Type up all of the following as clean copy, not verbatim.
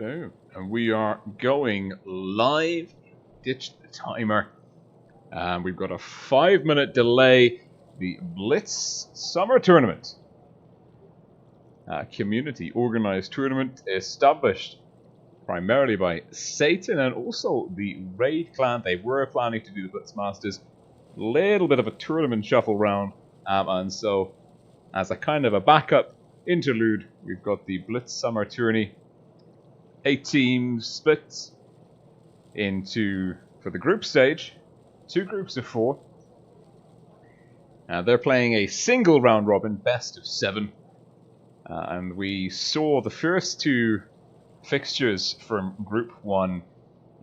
Boom. And we are going live. Ditch the timer. We've got a 5-minute delay. The Blitz Summer Tournament. Community organized tournament established primarily by Satan and also the Raid clan. They were planning to do the Blitz Masters. Little bit of a tournament shuffle round. And so, as a kind of a backup interlude, we've got the Blitz Summer Tourney. 8 teams split into, for the group stage, 2 groups of 4. They're playing a single round robin, best of 7. And we saw the first 2 fixtures from Group 1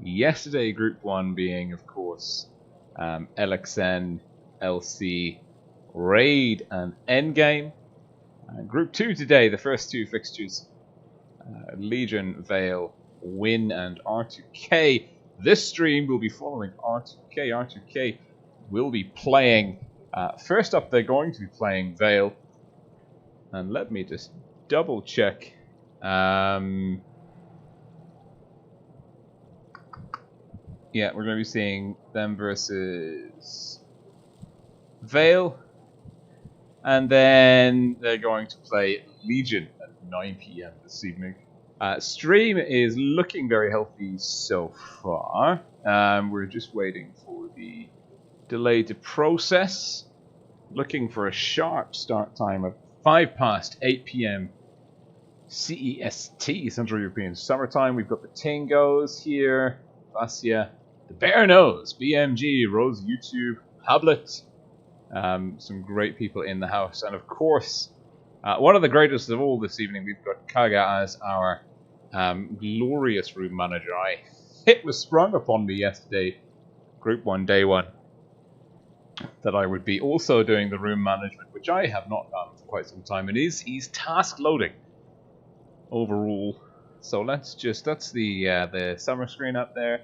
yesterday. Group 1 being, of course, LXN, LC, Raid, and Endgame. Group 2 today, the first 2 fixtures, Legion, Vale, Win, and R2K. This stream will be following R2K. R2K will be playing, first up they're going to be playing Vale. And let me just double check. Yeah, we're going to be seeing them versus Vale. And then they're going to play Legion at 9 PM this evening. Stream is looking very healthy so far. We're just waiting for the delay to process. Looking for a sharp start time of 8 PM CEST, Central European Summertime. We've got the Tingos here, Vasya, the Bear Nose, BMG, Rose YouTube, Hablet, some great people in the house, and of course, one of the greatest of all this evening, we've got Kaga as our glorious room manager. It was sprung upon me yesterday, Group 1, Day 1, that I would be also doing the room management, which I have not done for quite some time, and he's task loading overall. So let's just, that's the summer screen up there.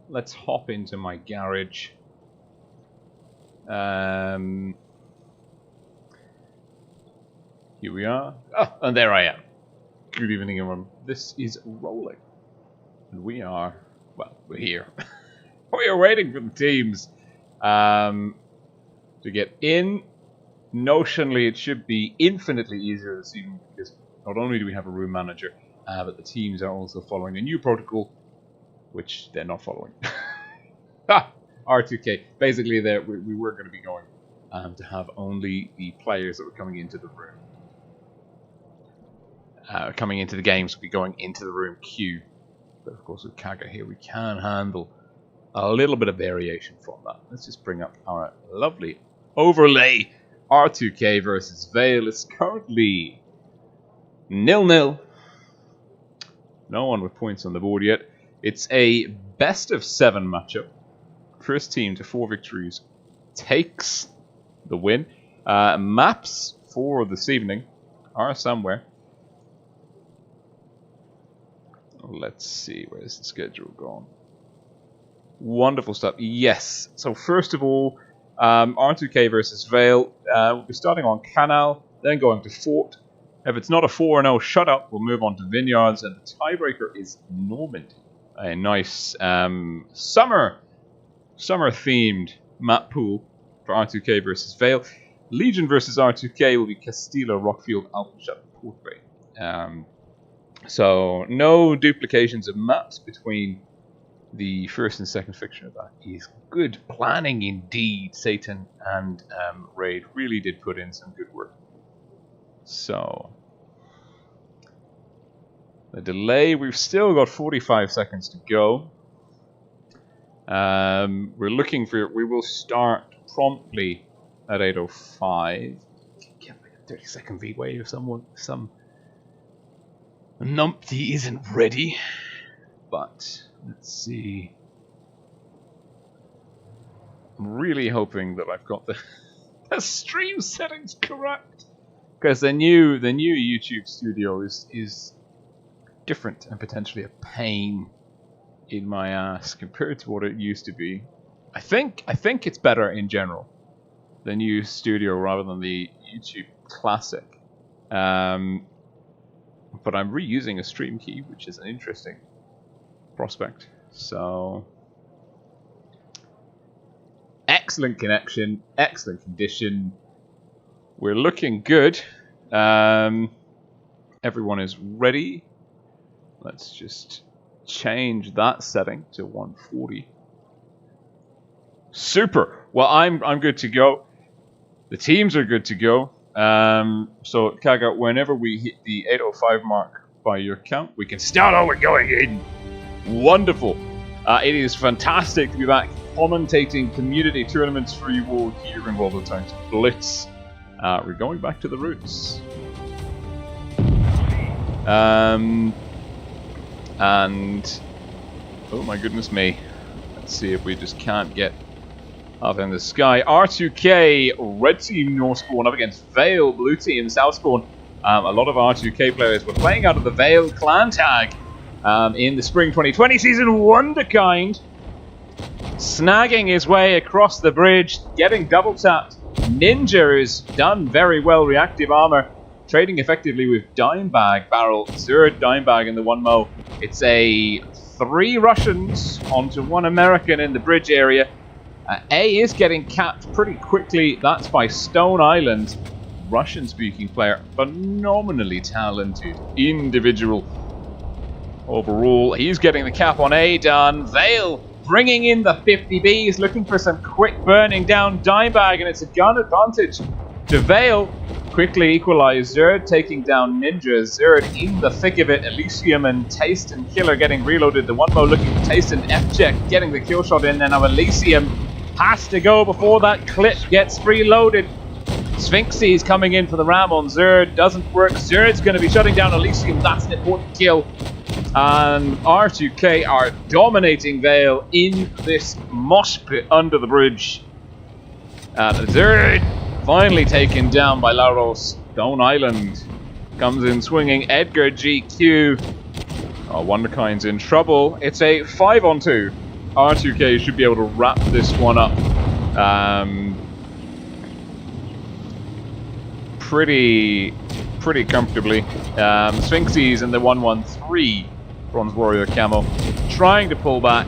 Let's hop into my garage. Here we are. Oh, and there I am. Good evening, everyone. This is rolling. And we are, well, we're here. We are waiting for the teams to get in. Notionally, it should be infinitely easier this evening because not only do we have a room manager, but the teams are also following a new protocol, which they're not following. R2K. Basically, we were going to be going to have only the players that were coming into the room. Coming into the games will be going into the room queue. But of course with Kaga here we can handle a little bit of variation from that. Let's just bring up our lovely overlay. R2K versus Vale is currently 0-0. No one with points on the board yet. It's a best of 7 matchup. First team to 4 victories takes the win. Maps for this evening are somewhere. Let's see, where's the schedule gone? Wonderful stuff. Yes. So first of all, R2K versus Vale. We'll be starting on Canal, then going to Fort. If it's not a 4-0 shutout, we'll move on to Vineyards, and the tiebreaker is Normandy. A nice summer-themed map pool for R2K versus Vale. Legion versus R2K will be Castilla, Rockfield, Alpenstadt, Port Bay. So no duplications of maps between the first and second fixture. That is good planning indeed. Satan and Raid really did put in some good work. So the delay, we've still got 45 seconds to go. We're looking for, we will start promptly at 8:05. Get like a 30-second leeway if some numpty isn't ready. But let's see. I'm really hoping that I've got the stream settings correct, because the new YouTube studio is different and potentially a pain in my ass compared to what it used to be. I think it's better in general, the new studio rather than the YouTube Classic. but I'm reusing a stream key, which is an interesting prospect. So, excellent connection, excellent condition. We're looking good. Everyone is ready. Let's just change that setting to 140. Super. Well, I'm good to go. The teams are good to go. So, Kaga, whenever we hit the 8:05 mark by your count, we can start. Oh, we're going in. Wonderful. It is fantastic to be back commentating community tournaments for you all here in World of Tanks Blitz. We're going back to the roots. And oh my goodness me. Let's see if we just can't get up in the sky. R2K, red team North Spawn up against Vale, blue team South Spawn. A lot of R2K players were playing out of the Vale clan tag in the spring 2020 season. Wonderkind snagging his way across the bridge, getting double tapped. Ninja is done very well, reactive armor, trading effectively with Dimebag Barrel. Zerd Dimebag in the 1mo. It's a 3 Russians onto 1 American in the bridge area. A is getting capped pretty quickly. That's by Stone Island. Russian-speaking player. Phenomenally talented individual. Overall, he's getting the cap on A done. Vale bringing in the 50Bs, looking for some quick burning down Dimebag, and it's a gun advantage to Vale. Quickly equalized. Zerd taking down Ninja. Zerd in the thick of it. Elysium and Taste and Killer getting reloaded. The 1mo looking for Taste and F-check, getting the kill shot in, and now Elysium has to go before that clip gets reloaded. Sphinxes coming in for the ram on Zerd. Doesn't work. Zerd's going to be shutting down Elysium. That's an important kill. And R2K are dominating Vale in this mosh pit under the bridge. Zerd finally taken down by Laros. Stone Island comes in swinging. Edgar GQ. Oh, Wonderkind's in trouble. It's a 5-on-2. R2K should be able to wrap this one up pretty comfortably. Sphinxes and the 113 Bronze Warrior camo trying to pull back.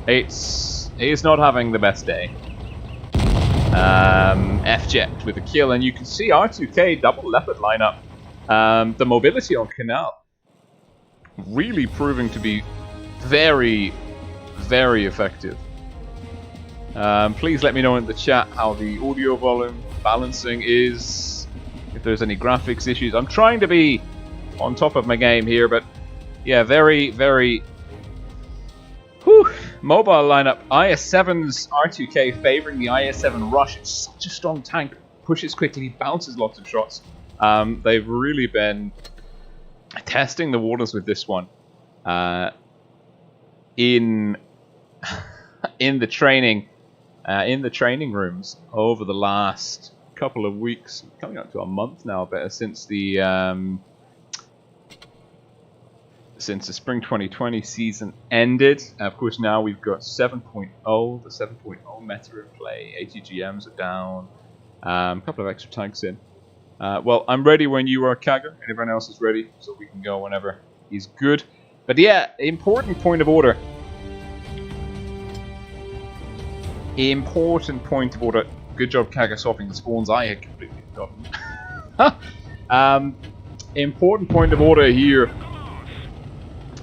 He's not having the best day. F-checked with a kill, and you can see R2K double leopard lineup. The mobility on Canal really proving to be very, very effective. Please let me know in the chat how the audio volume balancing is, if there's any graphics issues. I'm trying to be on top of my game here, but yeah, very, very mobile lineup. IS-7's R2K favoring the IS-7 Rush. It's such a strong tank, pushes quickly, bounces lots of shots. They've really been testing the waters with this one in the training rooms over the last couple of weeks, coming up to a month now, better, since the spring 2020 season ended. Of course, now we've got 7.0, the 7.0 meta in play. ATGMs are down. A couple of extra tanks in. Well, I'm ready when you are, Kaga, and everyone else is ready, so we can go whenever he's good. But yeah, important point of order. Important point of order. Good job, Kaga, swapping the spawns. I had completely forgotten. Important point of order here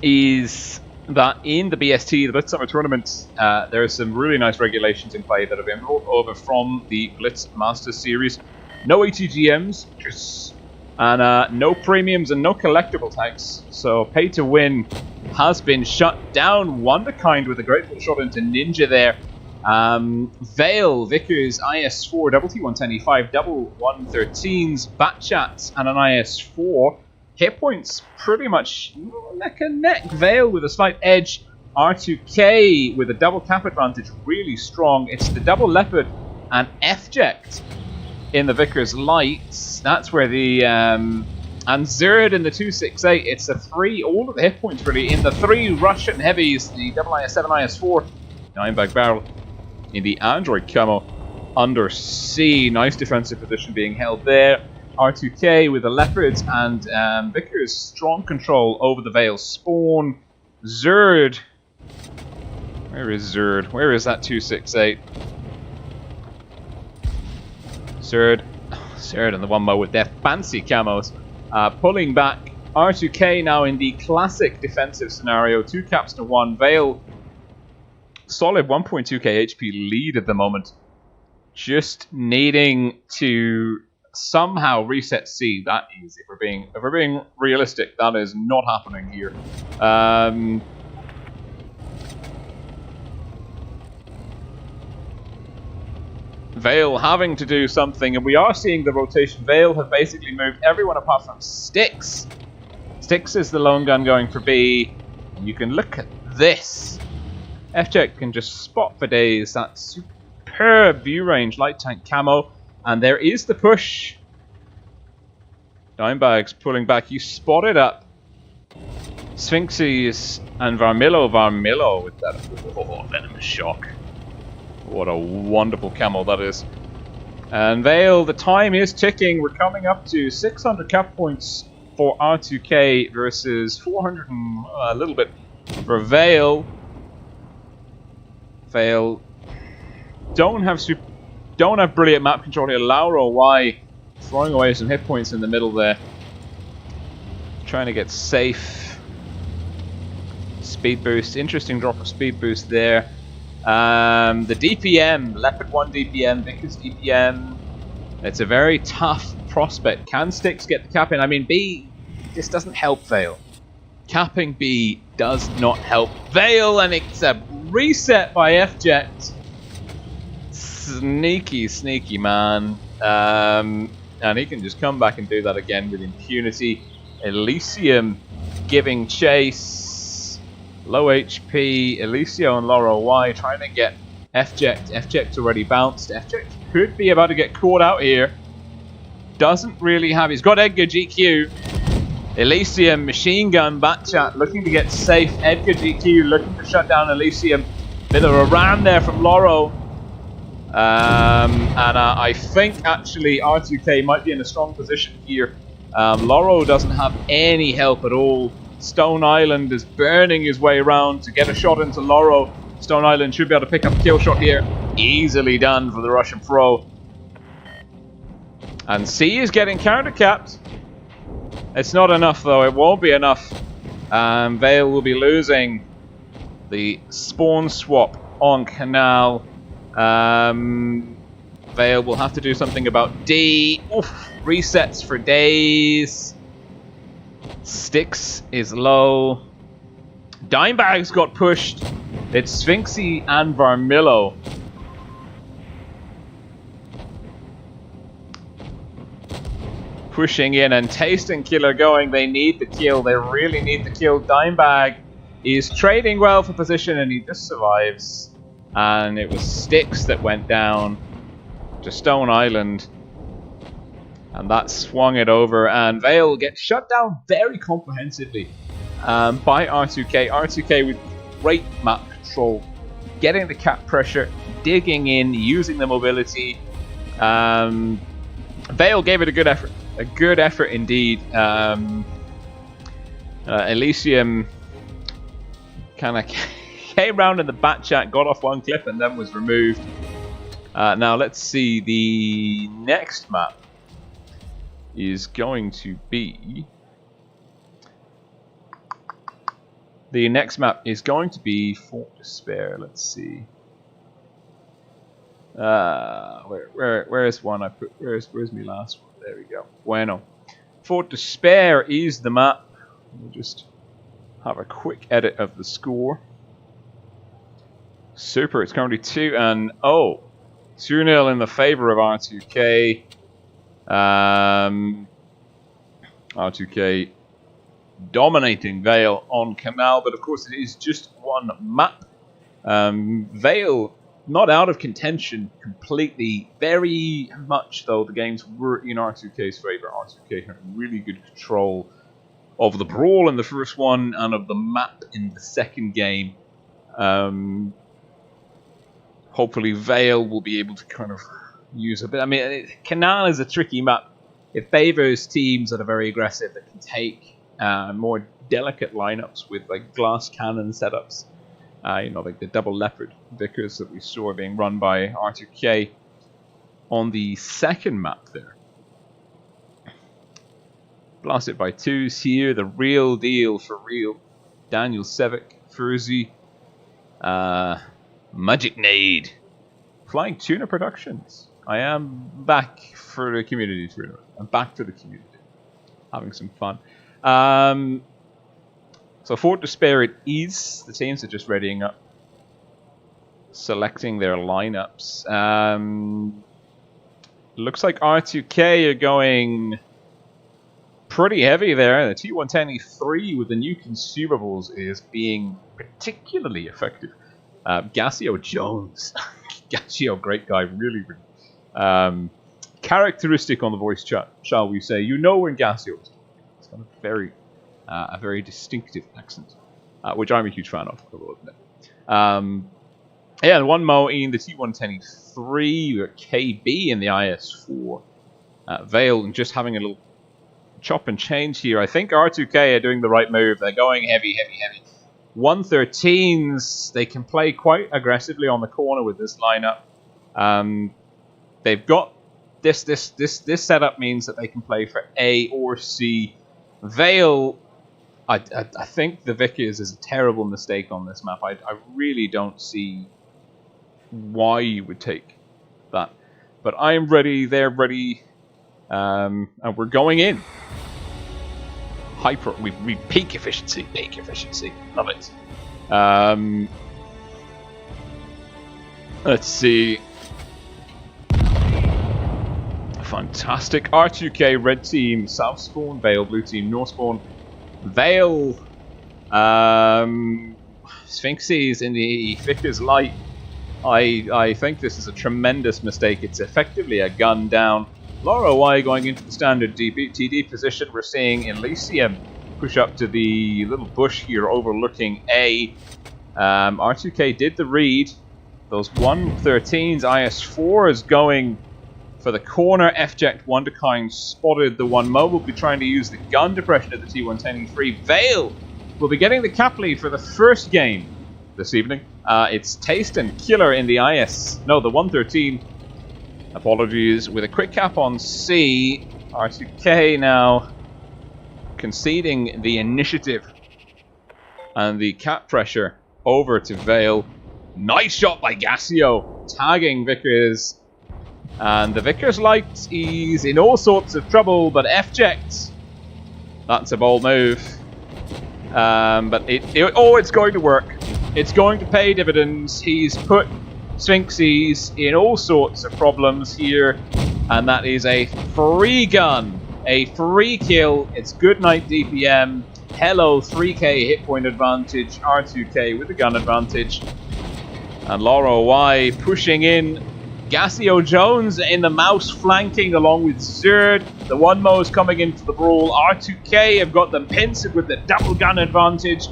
is that in the BST, the Blitz Summer Tournament, there are some really nice regulations in play that have been brought over from the Blitz Masters Series. No ATGMs, and no premiums and no collectible tanks. So pay to win has been shut down. Wonderkind with a grateful shot into Ninja there. Vale, Vickers, IS-4, double T110E5, double 113s, Batchats, and an IS-4. Hit points pretty much neck and neck. Vale with a slight edge. R2K with a double cap advantage, really strong. It's the double leopard and F-ject in the Vickers lights. That's where the and Zerd in the 268. It's a 3. All of the hit points really in the 3 Russian heavies. The double IS-7, IS-4, Dimebag Barrel in the Android camo under C. Nice defensive position being held there. R2K with the Leopards and Vickers strong control over the Vale spawn. Zerd. Where is Zerd? Where is that 268? Zerd. Zerd and the one mo with their fancy camos. Pulling back. R2K now in the classic defensive scenario. 2 caps to 1. Vale. Solid 1.2k HP lead at the moment. Just needing to somehow reset C. That is, if we're being realistic, that is not happening here. Vale having to do something, and we are seeing the rotation. Vale have basically moved everyone apart from Styx. Styx is the lone gun going for B. And you can look at this. FJ can just spot for days. That superb view range, light tank camo. And there is the push. Dimebag's pulling back. You spotted up Sphinxes and Varmillo with that venomous shock. What a wonderful camo that is. And Vale, the time is ticking. We're coming up to 600 cap points for R2K versus 400 and a little bit for Vale. Vale don't have brilliant map control here. Lauro Y throwing away some hit points in the middle there. Trying to get safe. Speed boost. Interesting drop of speed boost there. The DPM, Leopard 1 DPM, Vickers DPM. It's a very tough prospect. Can Styx get the cap in? I mean, B, this doesn't help Vale. Capping B does not help Vale, and it's a reset by FJet. Sneaky, sneaky man. And he can just come back and do that again with impunity. Elysium giving chase. Low HP. Elysium and Lauro Y trying to get FJet. FJet's already bounced. FJet could be about to get caught out here. Doesn't really have... He's got Edgar GQ. Elysium, machine gun, Batchat looking to get safe. Edgar GQ looking to shut down Elysium. Bit of a ram there from Lauro. I think actually R2K might be in a strong position here. Lauro doesn't have any help at all. Stone Island is burning his way around to get a shot into Lauro. Stone Island should be able to pick up a kill shot here. Easily done for the Russian pro. And C is getting counter-capped. It's not enough though, it won't be enough. Vale will be losing the spawn swap on Canal. Vale will have to do something about D. Oof, resets for days. Styx is low. Dimebag's got pushed. It's Sphinxy and Varmillo. Pushing in and Taste and Killer going. They need the kill. They really need the kill. Dimebag is trading well for position and he just survives. And it was Styx that went down to Stone Island. And that swung it over. And Vale gets shut down very comprehensively by R2K. R2K with great map control. Getting the cap pressure. Digging in. Using the mobility. Vale gave it a good effort. A good effort indeed. Elysium kind of came round in the bat chat, got off one clip and then was removed. Now let's see, the next map is going to be... The next map is going to be Fort Despair. Let's see. Where is one I put? Where's my last one? There we go. Bueno. Fort Despair is the map. We'll just have a quick edit of the score. Super. It's currently 2-0. 2-0 in the favor of R2K. R2K dominating Vale on Canal, but of course it is just one map. Vale not out of contention completely. Very much, though, the games were in R2K's favor. R2K had really good control of the brawl in the first one and of the map in the second game. Hopefully Vale will be able to kind of use a bit. I mean, Canal is a tricky map it favors teams that are very aggressive, that can take more delicate lineups with like glass cannon setups. You know, like the double leopard Vickers that we saw being run by R2K on the second map there. Blasted by twos here, the real deal for real. Daniel Sevic, Furzy, Magic Nade, Flying Tuna Productions. I am back for the community tournament. I'm back for the community, having some fun. So Fort Despair it is. The teams are just readying up, selecting their lineups. Looks like R2K are going pretty heavy there. The T110E3 with the new consumables is being particularly effective. Gassio Jones. Gassio, great guy, really, really characteristic on the voice chat, shall we say. You know when Gassio is talking. It's got a very distinctive accent, which I'm a huge fan of, I will admit. Yeah, and one more in the T110E3, we got KB in the IS4. Vale, and just having a little chop and change here. I think R2K are doing the right move. They're going heavy, heavy, heavy. 113s, they can play quite aggressively on the corner with this lineup. They've got this setup means that they can play for A or C. Vale, I think the Vickers is a terrible mistake on this map. I really don't see why you would take that. But I'm ready, they're ready, and we're going in. Hyper, we peak efficiency, love it. Let's see. Fantastic. R2K, red team, south spawn, Vale, blue team, north spawn. Vale, Sphinxes in the Vickers light. I think this is a tremendous mistake. It's effectively a gun down. Laura Y going into the standard TD position. We're seeing Elysium push up to the little bush here overlooking A. R2K did the read. Those 113s, IS4 is going for the corner. FJect Wonderkind spotted the one mo. Will be trying to use the gun depression at the T110E3. Vale will be getting the cap lead for the first game this evening. It's Taste and Killer in the IS. No, the 113. Apologies. With a quick cap on C. R2K now conceding the initiative. And the cap pressure over to Vale. Nice shot by Gassio. Tagging Vickers. And the Vickers light is in all sorts of trouble. But FJect. That's a bold move. But it's going to work. It's going to pay dividends. He's put Sphinxes in all sorts of problems here, and that is a free gun, a free kill. It's good night DPM. Hello 3k hit point advantage. R2K with the gun advantage, and Laura Y pushing in. Gassio Jones in the mouse flanking along with Zerd. The one mo is coming into the brawl. R2K have got them pincered with the double gun advantage.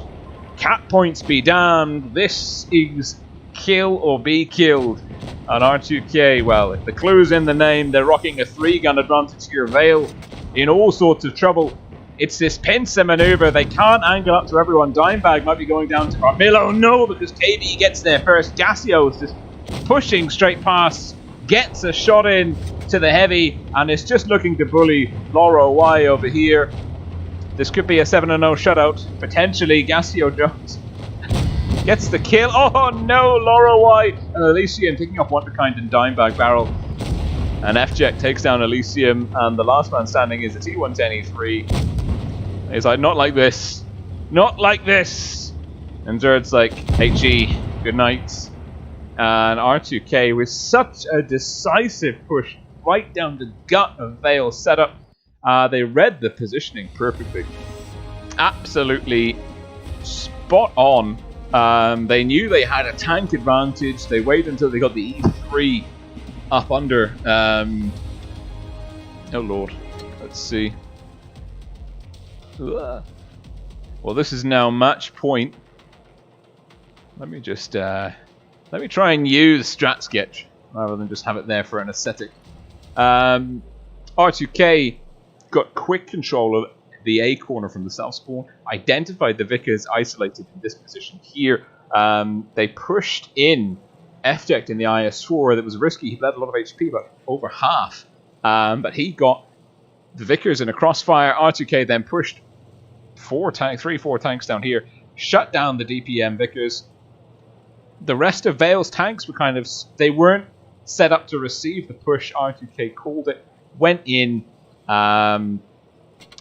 Cap points be damned. This is kill or be killed. And R2K, well, if the clue's in the name, they're rocking a 3-gun advantage here. Vale in all sorts of trouble. It's this pincer maneuver. They can't angle up to everyone. Dimebag might be going down to Armillo. No, because KB gets there first. Gassio is just pushing straight past. Gets a shot in to the heavy. And is just looking to bully Laura Y over here. This could be a 7-0 shutout. Potentially Gassio Jones gets the kill. Oh no, Laura Y and Elysium picking up Wonderkind and Dimebag barrel. And FJect takes down Elysium, and the last man standing is the T110E3. He's like, not like this. Not like this! And Zerd's like, HE, good night. And R2K with such a decisive push right down the gut of Vale's setup. They read the positioning perfectly. Absolutely spot on. They knew they had a tank advantage. They waited until they got the E3 up under. Oh lord. Let's see. Well, this is now match point. Let me just let me try and use StratSketch rather than just have it there for an aesthetic. R2K got quick control of the A corner from the south spawn, identified the Vickers isolated in this position here. They pushed in FJect in the IS-4. That was risky. He bled a lot of HP, but over half. But he got the Vickers in a crossfire. R2K then pushed 4 tanks down here, shut down the DPM Vickers. The rest of Vale's tanks were kind of, they weren't set up to receive the push. R2K called it, went in, and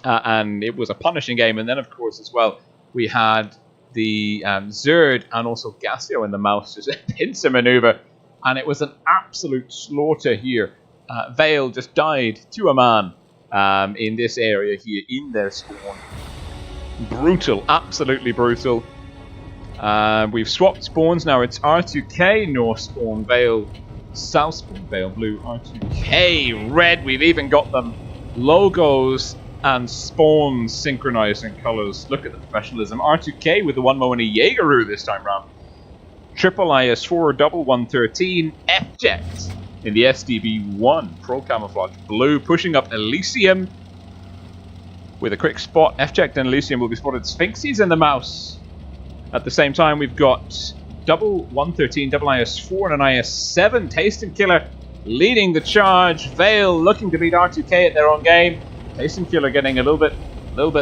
it was a punishing game. And then, of course, as well, we had the Zerd and also Gassio in the mouse, just a pincer maneuver, and it was an absolute slaughter here. Vale just died to a man in this area here in their spawn. Brutal, absolutely brutal. We've swapped spawns now. It's R2K North spawn, Vale South spawn, Vale blue, R2K red. We've even got them logos and spawns synchronized in colors. Look at the professionalism. R2K with the 1mo and a Jaegeru this time round. Triple IS4, double 113, FJect in the SDB1 Pro Camouflage blue, pushing up Elysium with a quick spot. FJect and Elysium will be spotted. Sphinxes in the mouse. At the same time, we've got double 113, double IS4 and an IS7. Taste and Killer leading the charge. Vale looking to beat R2K at their own game. Taste and Killer getting a little bit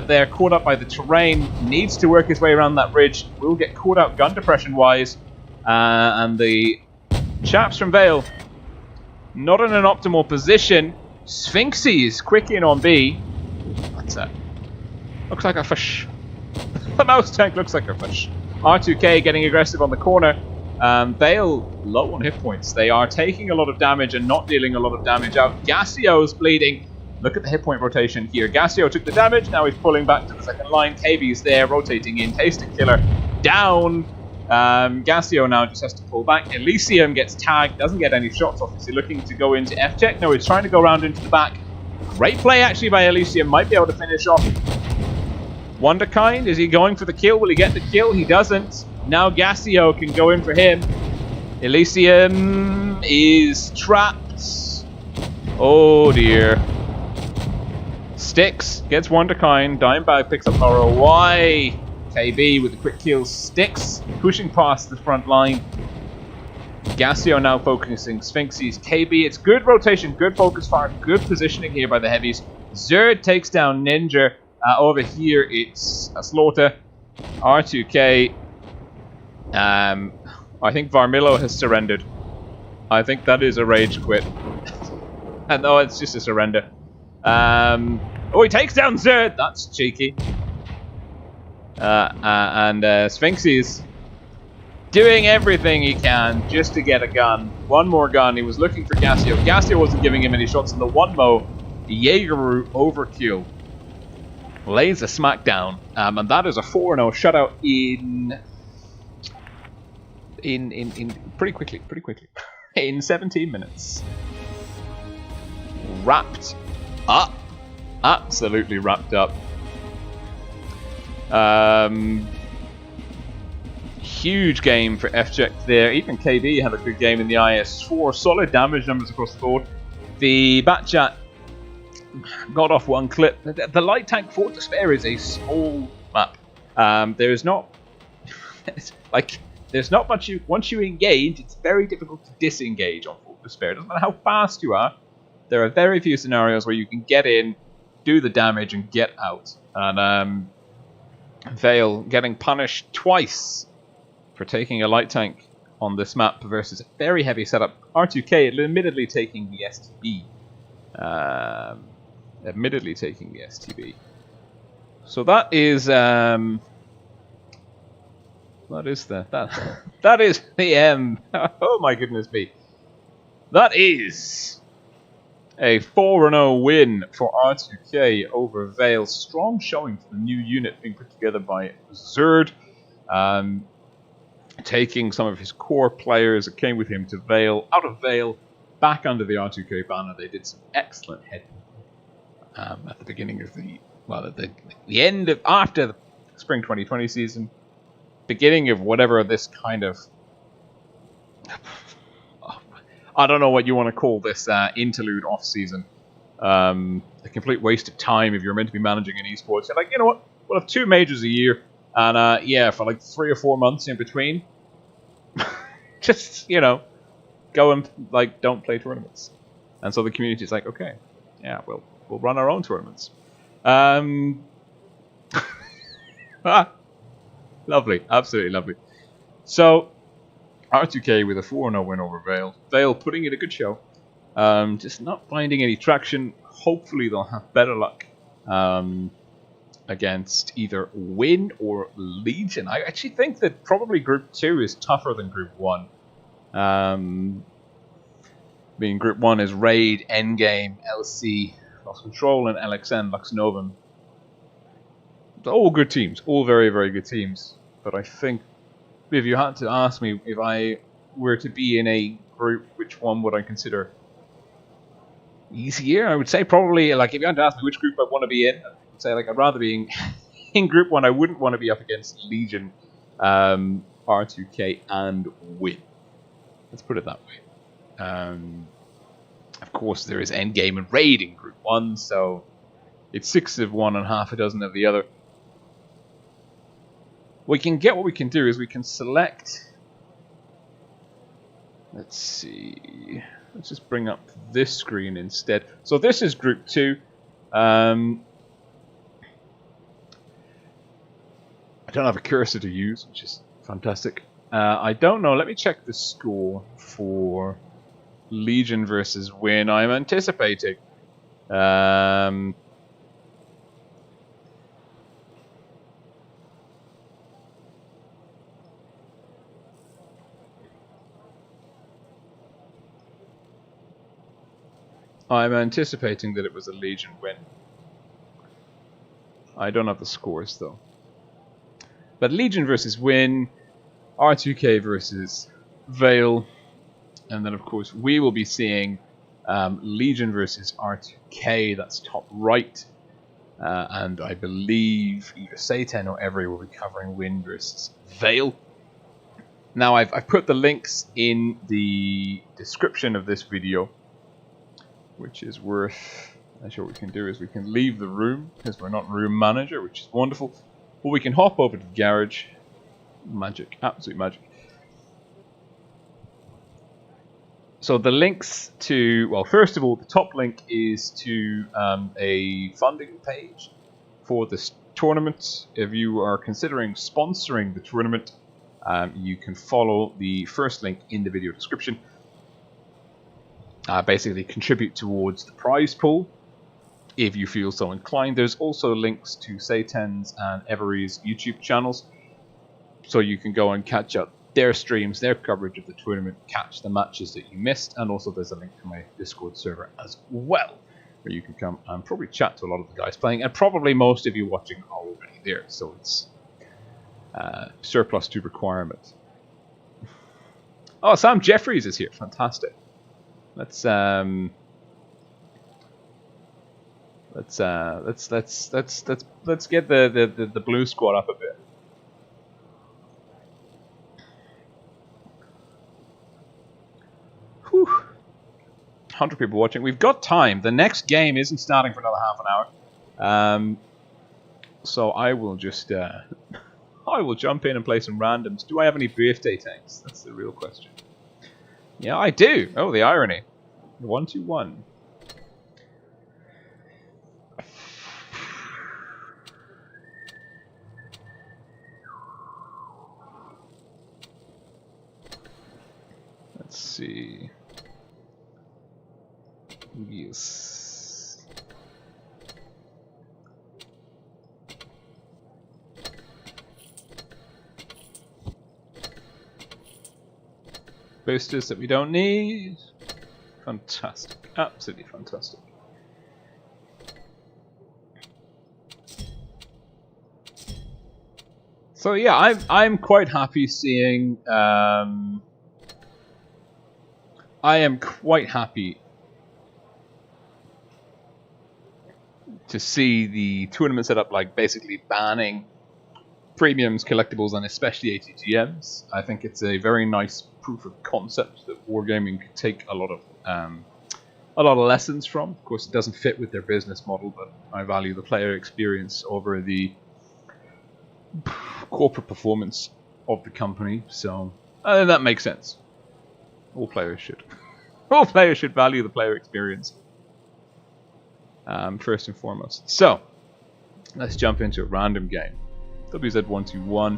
there, caught up by the terrain. Needs to work his way around that ridge. Will get caught out gun depression wise. And the chaps from Vale not in an optimal position. Sphinxes quick in on B. What's that? Looks like a fish. The mouse tank looks like a fish. R2K getting aggressive on the corner. Vale low on hit points. They are taking a lot of damage and not dealing a lot of damage out. Gassio's bleeding. Look at the hit point rotation here. Gassio took the damage. Now he's pulling back to the second line. KB's there, rotating in. Taste and Killer down. Gassio now just has to pull back. Elysium gets tagged. Doesn't get any shots off. Is he looking to go into FJect? No, he's trying to go around into the back. Great play actually by Elysium. Might be able to finish off Wonderkind. Is he going for the kill? Will he get the kill? He doesn't. Now Gassio can go in for him. Elysium is trapped. Oh dear. Sticks gets Wonderkind. Dimebag picks up ROY. KB with the quick kill. Sticks pushing past the front line. Gassio now focusing Sphinxes. KB, it's good rotation, good focus fire, good positioning here by the heavies. Zerd takes down Ninja. Over here, it's a slaughter. R2K. I think Varmillo has surrendered. I think that is a rage quit. And no, it's just a surrender. Oh, he takes down Zerd. That's cheeky. And Sphinxes doing everything he can just to get a gun. One more gun. He was looking for Gassio. Gassio wasn't giving him any shots in the 1mo. Jaegeru overkill. Lays a smackdown. And that is a 4-0 shutout in pretty quickly. In 17 minutes. Wrapped up. Absolutely wrapped up. Huge game for FJect there. Even KB had a good game in the IS-4. Solid damage numbers across the board. The Batchat got off one clip. The light tank Fort Despair is a small map. There's not much. Once you engage, it's very difficult to disengage on Fort Despair. It doesn't matter how fast you are. There are very few scenarios where you can get in, do the damage, and get out. And Vale getting punished twice for taking a light tank on this map versus a very heavy setup. R2K admittedly taking the STB. So that is that is the oh my goodness me. That is a 4-0 win for R2K over Vale. Strong showing for the new unit being put together by Zerd. Taking some of his core players that came with him to Vale, out of Vale, back under the R2K banner. They did some excellent head at the beginning of the end of, after the spring 2020 season, beginning of whatever this kind of, I don't know what you want to call this interlude off season. a complete waste of time if you're meant to be managing an esports. You're like, you know what? We'll have 2 majors a year, and yeah, for like 3 or 4 months in between, just, you know, go and like don't play tournaments. And so the community is like, okay, yeah, we'll run our own tournaments. Lovely, absolutely lovely. So R2K with a 4-0 win over Vale. Vale putting in a good show. Just not finding any traction. Hopefully they'll have better luck against either Win or Legion. I actually think that probably Group 2 is tougher than Group 1. Being Group 1 is Raid, Endgame, LC, Lost Control, and LXN, Lux Novum. They're all good teams. All very, very good teams. But I think if you had to ask me if I were to be in a group, which one would I consider easier? I would say probably, like, if you had to ask me which group I want to be in, I would say, like, I'd rather be in Group 1. I wouldn't want to be up against Legion, R2K, and Win. Let's put it that way. Of course, there is Endgame and Raid in Group 1, so it's 6 of one and half a dozen of the other. We can get what we can do is we can select. Let's see. Let's just bring up this screen instead. So this is Group 2. I don't have a cursor to use, which is fantastic. I don't know. Let me check the score for Legion versus Win. I'm anticipating. I'm anticipating that it was a Legion win. I don't have the scores though. But Legion versus Win, R2K versus Vale, and then of course we will be seeing Legion versus R2K, that's top right. And I believe either Satan or Every will be covering Win versus Vale. Now I've put the links in the description of this video, which is worth. Actually, what we can do is we can leave the room because we're not room manager, which is wonderful. But we can hop over to the garage. Magic, absolute magic. So the links to, well, first of all, the top link is to a funding page for this tournament. If you are considering sponsoring the tournament, you can follow the first link in the video description. Basically contribute towards the prize pool if you feel so inclined. There's also links to Satan's and Every's YouTube channels, so you can go and catch up their streams, their coverage of the tournament, catch the matches that you missed, and also there's a link to my Discord server as well, where you can come and probably chat to a lot of the guys playing, and probably most of you watching are already there, so it's surplus to requirement. Oh, Sam Jeffries is here, fantastic. Let's get the blue squad up a bit. Whew. 100 people watching. We've got time. The next game isn't starting for another half an hour. So I will just I will jump in and play some randoms. Do I have any birthday tanks? That's the real question. Yeah, I do. Oh, the irony. 1-2-1. Let's see. Yes. Boosters that we don't need. Fantastic. Absolutely fantastic. So yeah, I'm quite happy seeing I am quite happy to see the tournament set up, like basically banning premiums, collectibles, and especially ATGMs. I think it's a very nice proof of concept that wargaming could take a lot a lot of lessons from. Of course, it doesn't fit with their business model, but I value the player experience over the corporate performance of the company. So that makes sense. All players should. All players should value the player experience first and foremost. So let's jump into a random game. WZ121.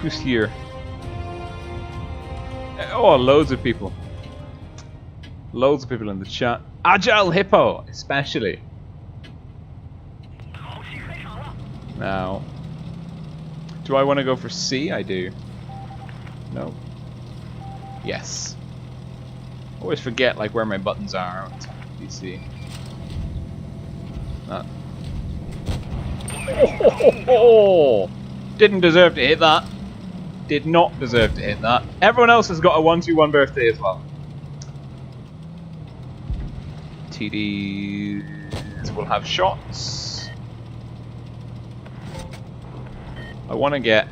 Who's here? Oh, loads of people. Loads of people in the chat. Agile Hippo, especially. Now, do I want to go for C? I do. No. Yes. Always forget like where my buttons are on PC. Oh, didn't deserve to hit that. Did not deserve to hit that. Everyone else has got a 121 birthday as well. TDs will have shots. I want to get...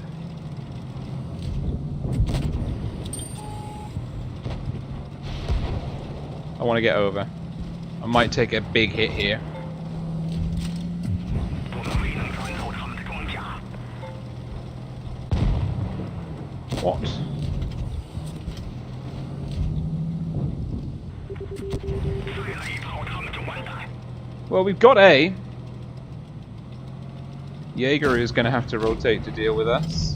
over. I might take a big hit here. What? Well, we've got A. Jaeger is going to have to rotate to deal with us.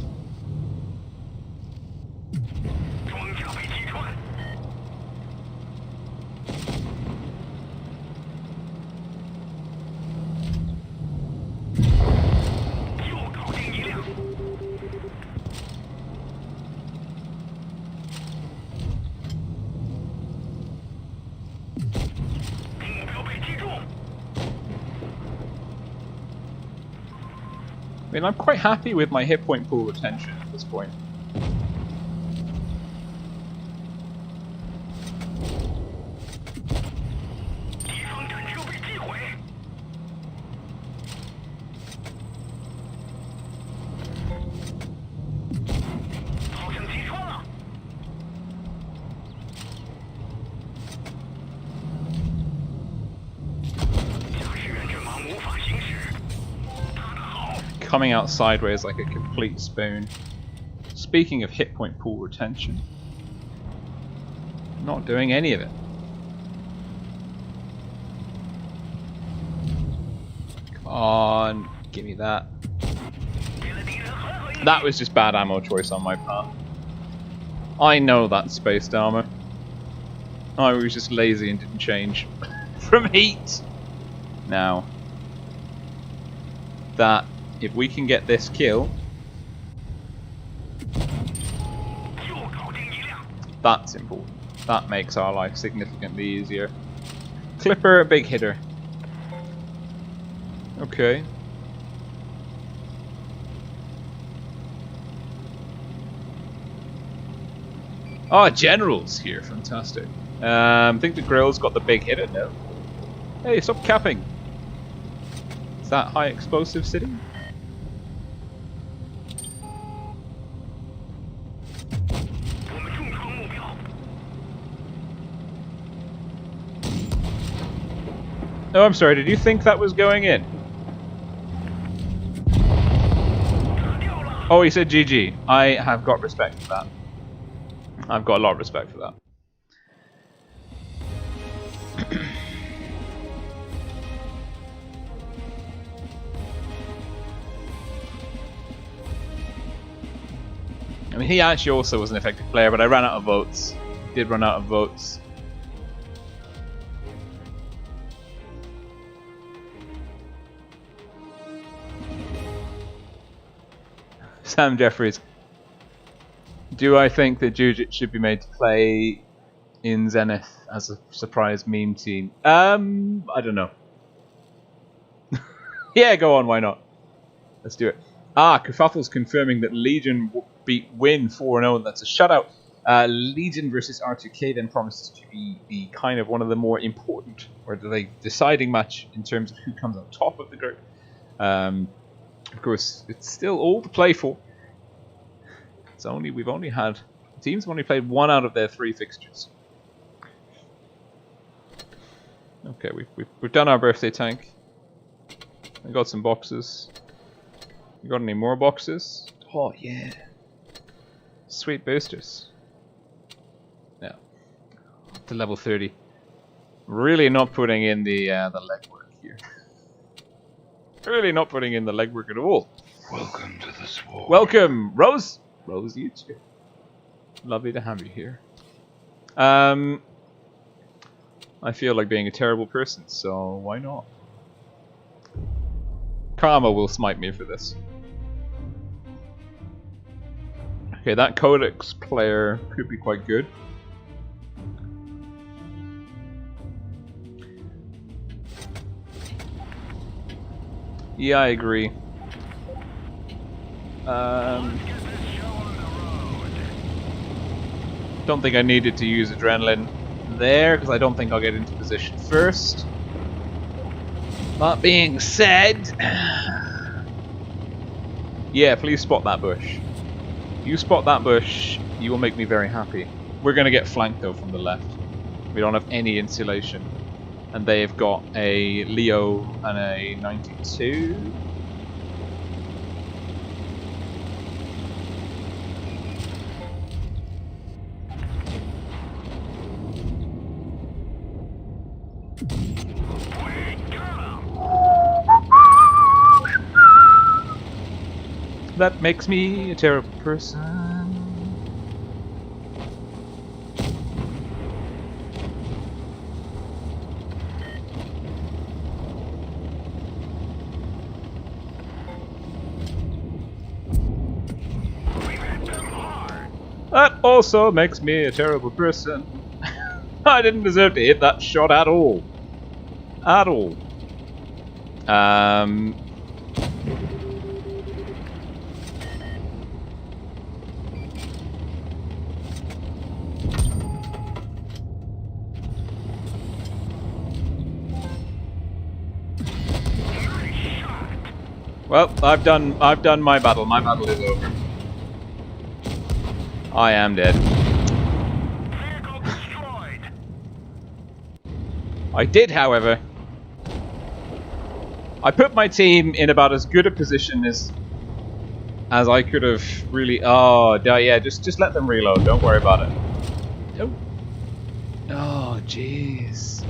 I mean, I'm quite happy with my hit point pool retention at this point. Coming out sideways like a complete spoon. Speaking of hit point pool retention, not doing any of it. Come on, give me that. That was just bad ammo choice on my part. I know that's spaced armor. I was just lazy and didn't change from heat. Now, that if we can get this kill, that's important. That makes our life significantly easier. Clipper, a big hitter. Okay. Oh, General's here. Fantastic. I think the grill's got the big hitter now. Hey, stop capping. Is that high explosive city? Oh, I'm sorry, did you think that was going in? Oh, he said GG. I have got respect for that. I've got a lot of respect for that. I mean, he actually also was an effective player, but I ran out of votes. Did run out of votes. Sam Jeffries. Do I think that Jujit should be made to play in Zenith as a surprise meme team? I don't know. Yeah, go on, why not? Let's do it. Ah, Kerfuffle's confirming that Legion beat Win 4-0, that's a shutout. Legion versus R2K then promises to be the kind of one of the more important, or the deciding match in terms of who comes on top of the group. Of course, it's still all to play for. We've only had teams have only played 1 out of their 3 fixtures. Okay, we've done our birthday tank. We got some boxes. You got any more boxes? Oh yeah, sweet boosters. Yeah, to level 30. Really not putting in the legwork here. Really not putting in the legwork at all. Welcome to the swamp. Welcome, Rose. Rose YouTube. Lovely to have you here. I feel like being a terrible person, so why not? Karma will smite me for this. Okay, that Codex player could be quite good. Yeah, I agree. Don't think I needed to use adrenaline there, because I don't think I'll get into position first. That being said... yeah, please spot that bush. You spot that bush, you will make me very happy. We're going to get flanked though from the left. We don't have any insulation. And they've got a Leo and a 92. That makes me a terrible person. That also makes me a terrible person. I didn't deserve to hit that shot at all. At all. Well, I've done my battle. My battle is over. I am dead. Vehicle destroyed. I did, however. I put my team in about as good a position as I could have really. Oh, yeah. Just let them reload. Don't worry about it. Nope. Oh, jeez.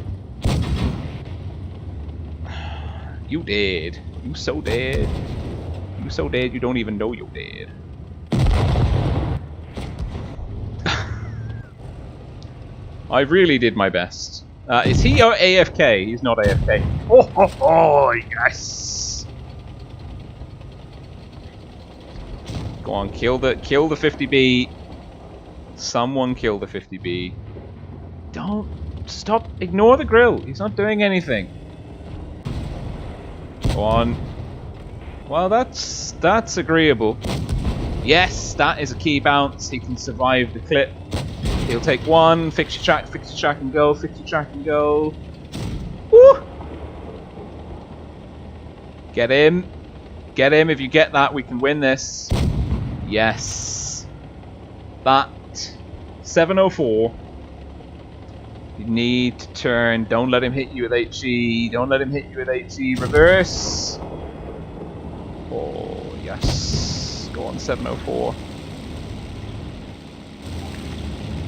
You dead. You so dead. You so dead you don't even know you're dead. I really did my best. Is he AFK? He's not AFK. Oh, yes! Go on, kill the 50B. Someone kill the 50B. Don't stop. Ignore the grill. He's not doing anything. Go on. Well, that's agreeable. Yes, that is a key bounce. He can survive the clip. He'll take one. Fix your track and go. Fix your track and go. Woo! Get him. Get him. If you get that, we can win this. Yes. That. 704. You need to turn. Don't let him hit you with HE. Don't let him hit you with HE. Reverse. Oh, yes. Go on, 704.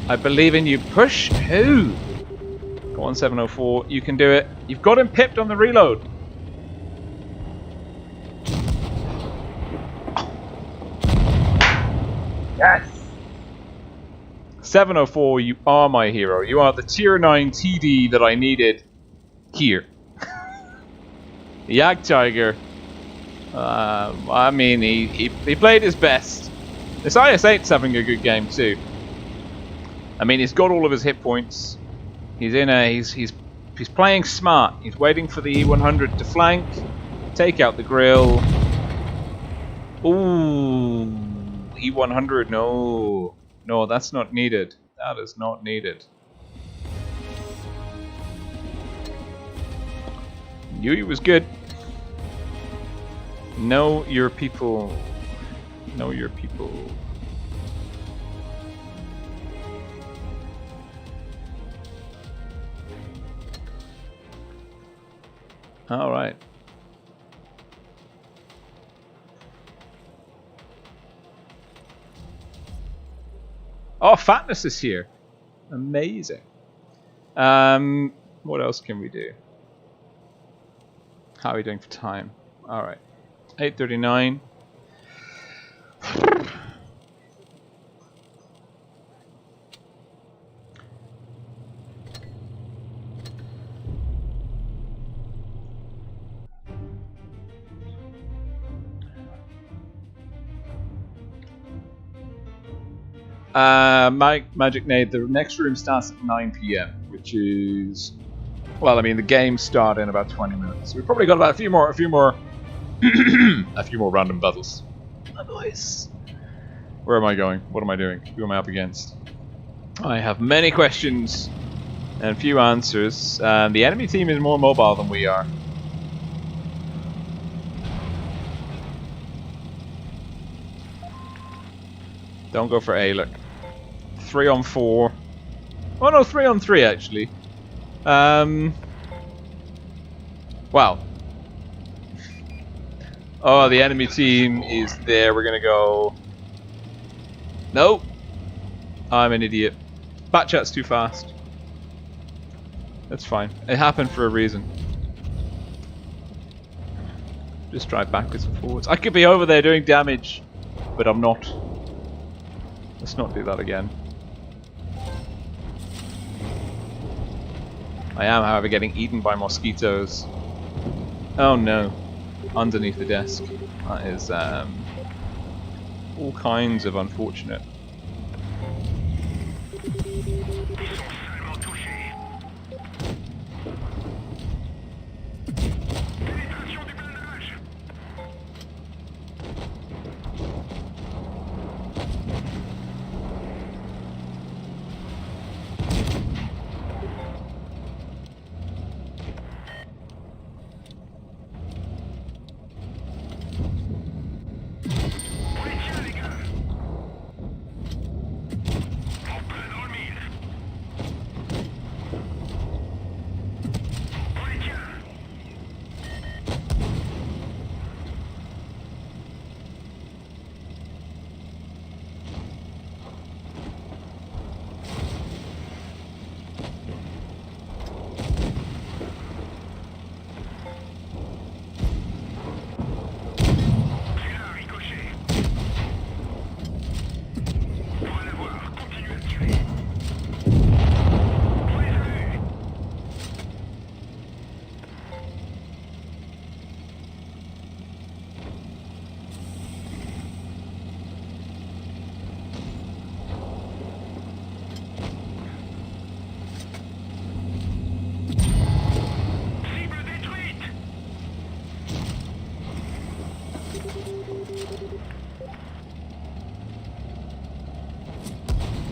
I believe in you. Push. Who? Go on, 704. You can do it. You've got him pipped on the reload. Yes. 704, you are my hero. You are the tier 9 TD that I needed here. Yak Tiger. I mean, he played his best. This IS-8's having a good game too. I mean, he's got all of his hit points. He's in a he's playing smart. He's waiting for the E100 to flank, take out the grill. Ooh, E100. No, that's not needed. That is not needed. Knew he was good. Know your people. Know your people. All right. Oh, Fatness is here. Amazing. What else can we do? How are we doing for time? All right. 8:39. Magic Nade, the next room starts at 9 PM, which is, well, I mean, the game starts in about 20 minutes. We've probably got about a few more, a few more random battles. Oh, nice. Where am I going? What am I doing? Who am I up against? I have many questions and few answers. The enemy team is more mobile than we are. Don't go for A, look. 3 on 4. Oh no, 3 on 3 actually. Wow. Oh, the enemy team is there. We're gonna go. Nope. I'm an idiot. Batchat's too fast. That's fine. It happened for a reason. Just drive backwards and forwards. I could be over there doing damage, but I'm not. Let's not do that again. I am, however, getting eaten by mosquitoes. Oh no. Underneath the desk. That is all kinds of unfortunate.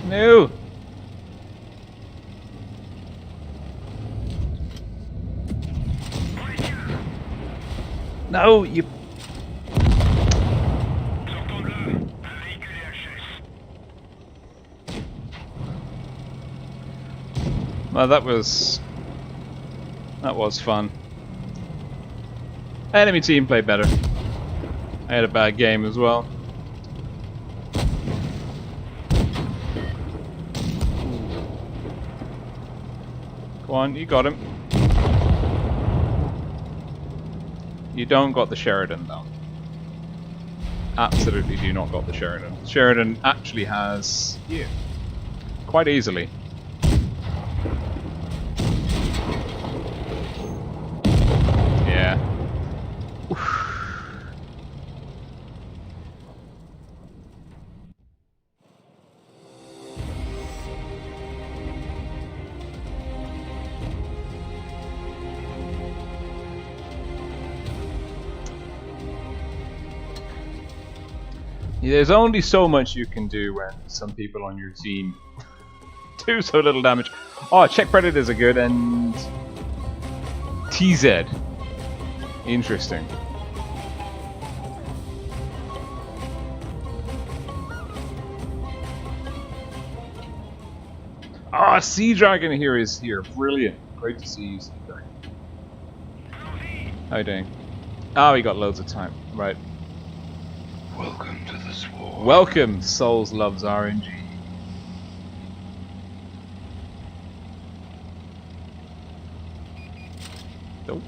No! No, you... Well, that was fun. Enemy team played better. I had a bad game as well. Go on, you got him. You don't got the Sheridan though. Absolutely do not got the Sheridan. Sheridan actually has you. Quite easily. Yeah. There's only so much you can do when some people on your team do so little damage. Oh, Czech Predators are good, and TZ. Interesting. Ah, Sea Dragon here is here. Brilliant. Great to see you, Sea Dragon. How you doing? Oh, we got loads of time. Right. Welcome to the swarm. Welcome, Souls Loves RNG. Nope.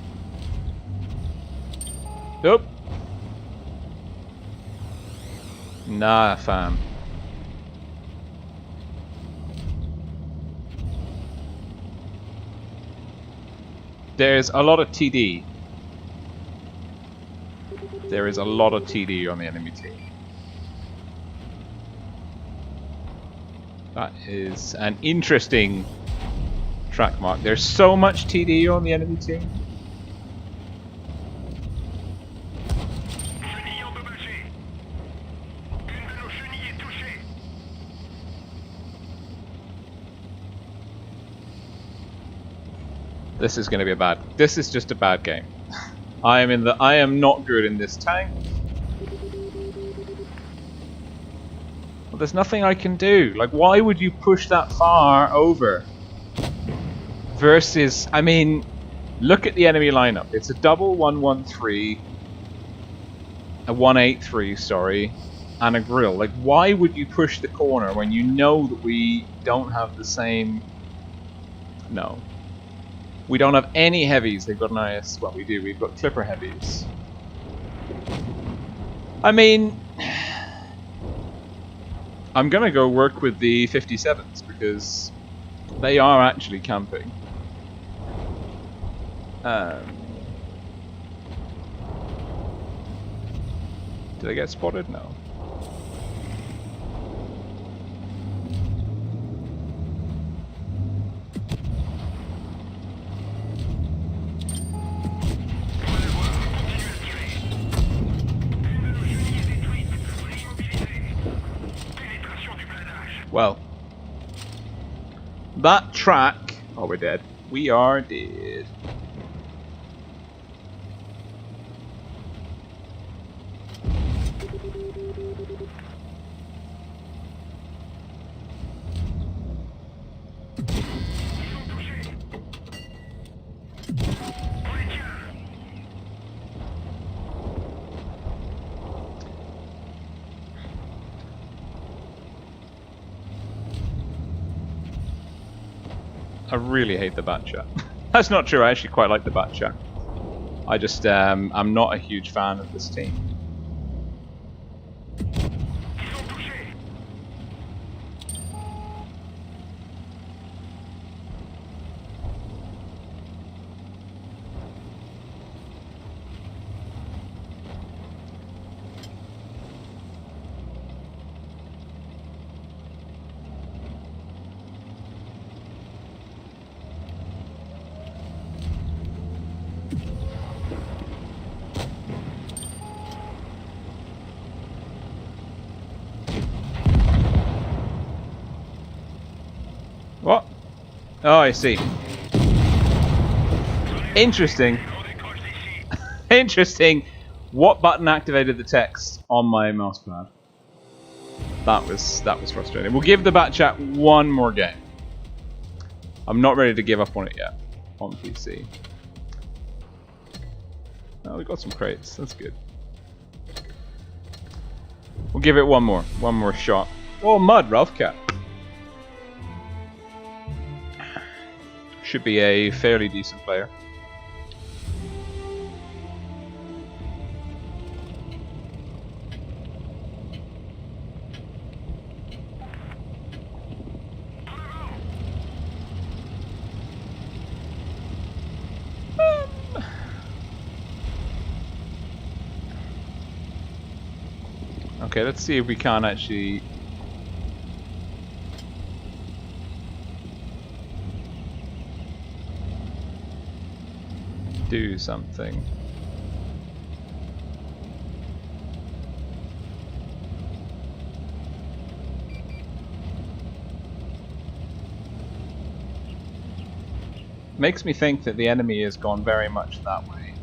Nope. Nah, fam. There's a lot of TD. There is a lot of TD on the enemy team. That is an interesting track mark. There's so much TD on the enemy team. This is going to be a bad. This is just a bad game. I am not good in this tank. Well, there's nothing I can do. Like, why would you push that far over? Versus, I mean, look at the enemy lineup. It's a double 113, a 183, sorry, and a grill. Like, why would you push the corner when you know that we don't have the same? No. We don't have any heavies. They've got an IS. Well, we do. We've got clipper heavies. I mean, I'm going to go work with the 57s because they are actually camping. Did I get spotted? No. Well, that track... Oh, we're dead. We are dead. I really hate the bat chat. That's not true, I actually quite like the bat chat. I just, I'm not a huge fan of this team. What? Oh, I see. Interesting. Interesting. What button activated the text on my mousepad? That was frustrating. We'll give the bat chat one more game. I'm not ready to give up on it yet on PC. Oh, we got some crates. That's good. We'll give it one more shot. Oh, mud, Ralph Cat. Should be a fairly decent player. Okay, let's see if we can actually do something. Makes me think that the enemy has gone very much that way.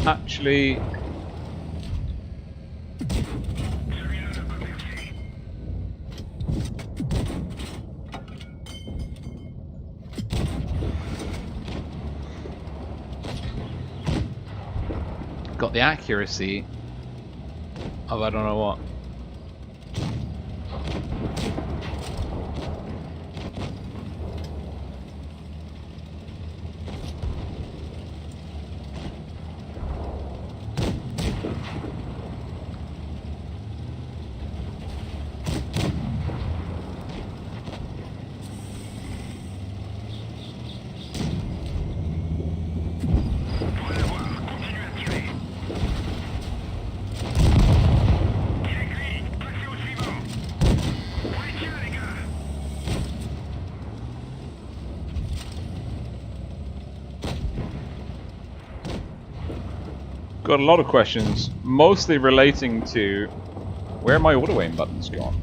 actually... got the accuracy of I don't know what. Got a lot of questions, mostly relating to where my auto aim button's gone.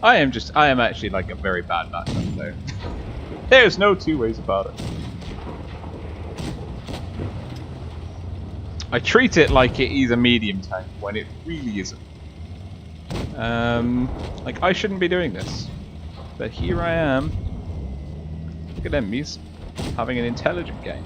I am actually like a very bad matchup there. There's no two ways about it. I treat it like it is a medium tank when it really isn't. Like I shouldn't be doing this, but here I am. Look at enemies having an intelligent game.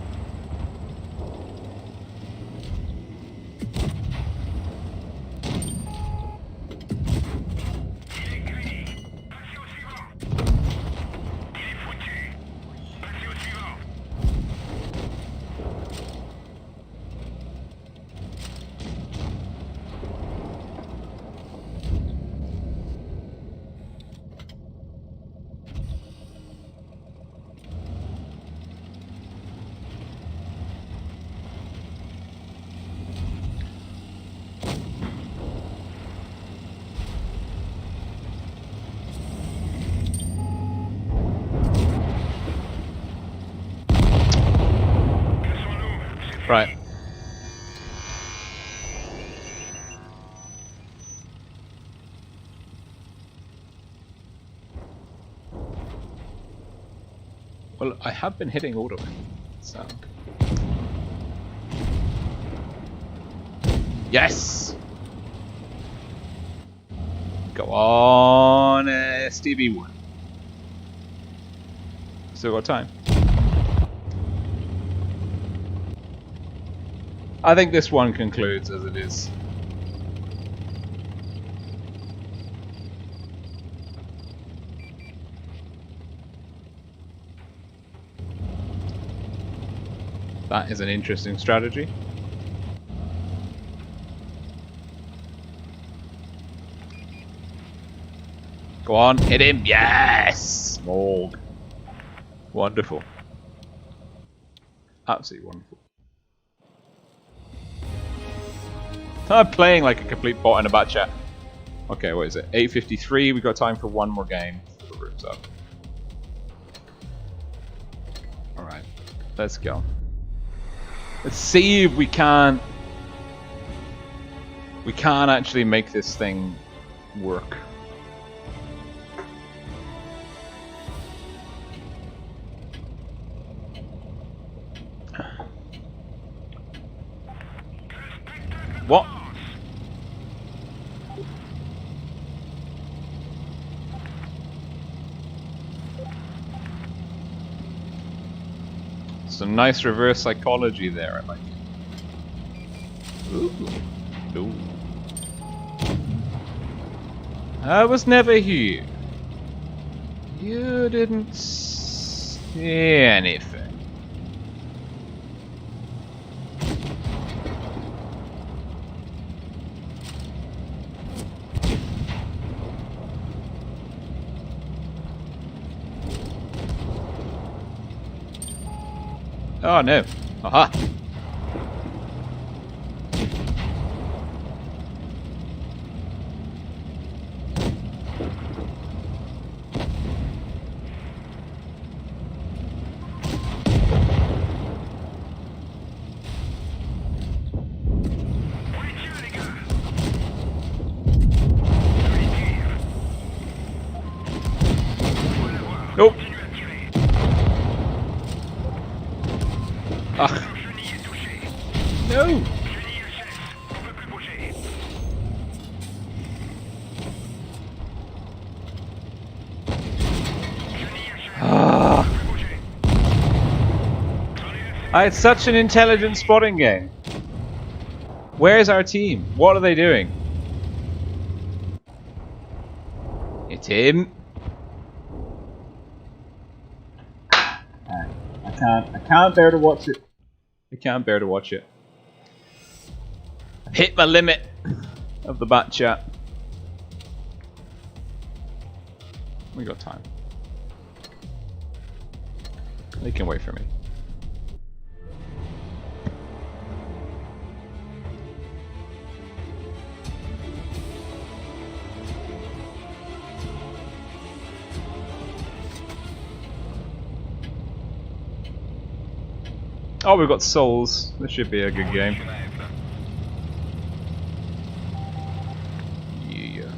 Right. Well, I have been hitting auto, so... Yes! Go on, Stevie Wood. Still got time. I think this one concludes as it is. That is an interesting strategy. Go on, hit him. Yes! Morg. Wonderful. Absolutely wonderful. I'm playing like a complete bot in a bad chat. Okay, what is it? 8:53. We've got time for one more game. The room's up. Alright, let's go. Let's see if we can actually make this thing work. What? Some nice reverse psychology there, I like it. Ooh. Ooh. I was never here. You didn't see anything. Oh no. Aha. Nope. Ah. No. Ah. It's such an intelligent spotting game. Where's our team? What are they doing? It's him. I can't bear to watch it. I can't bear to watch it. I've hit my limit of the bat chat. We got time. They can wait for me. Oh, we've got souls. This should be a good game. Yeah.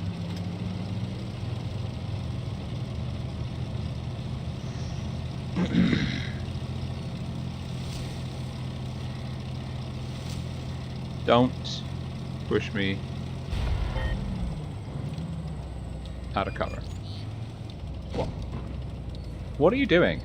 Don't push me out of cover. What? What are you doing?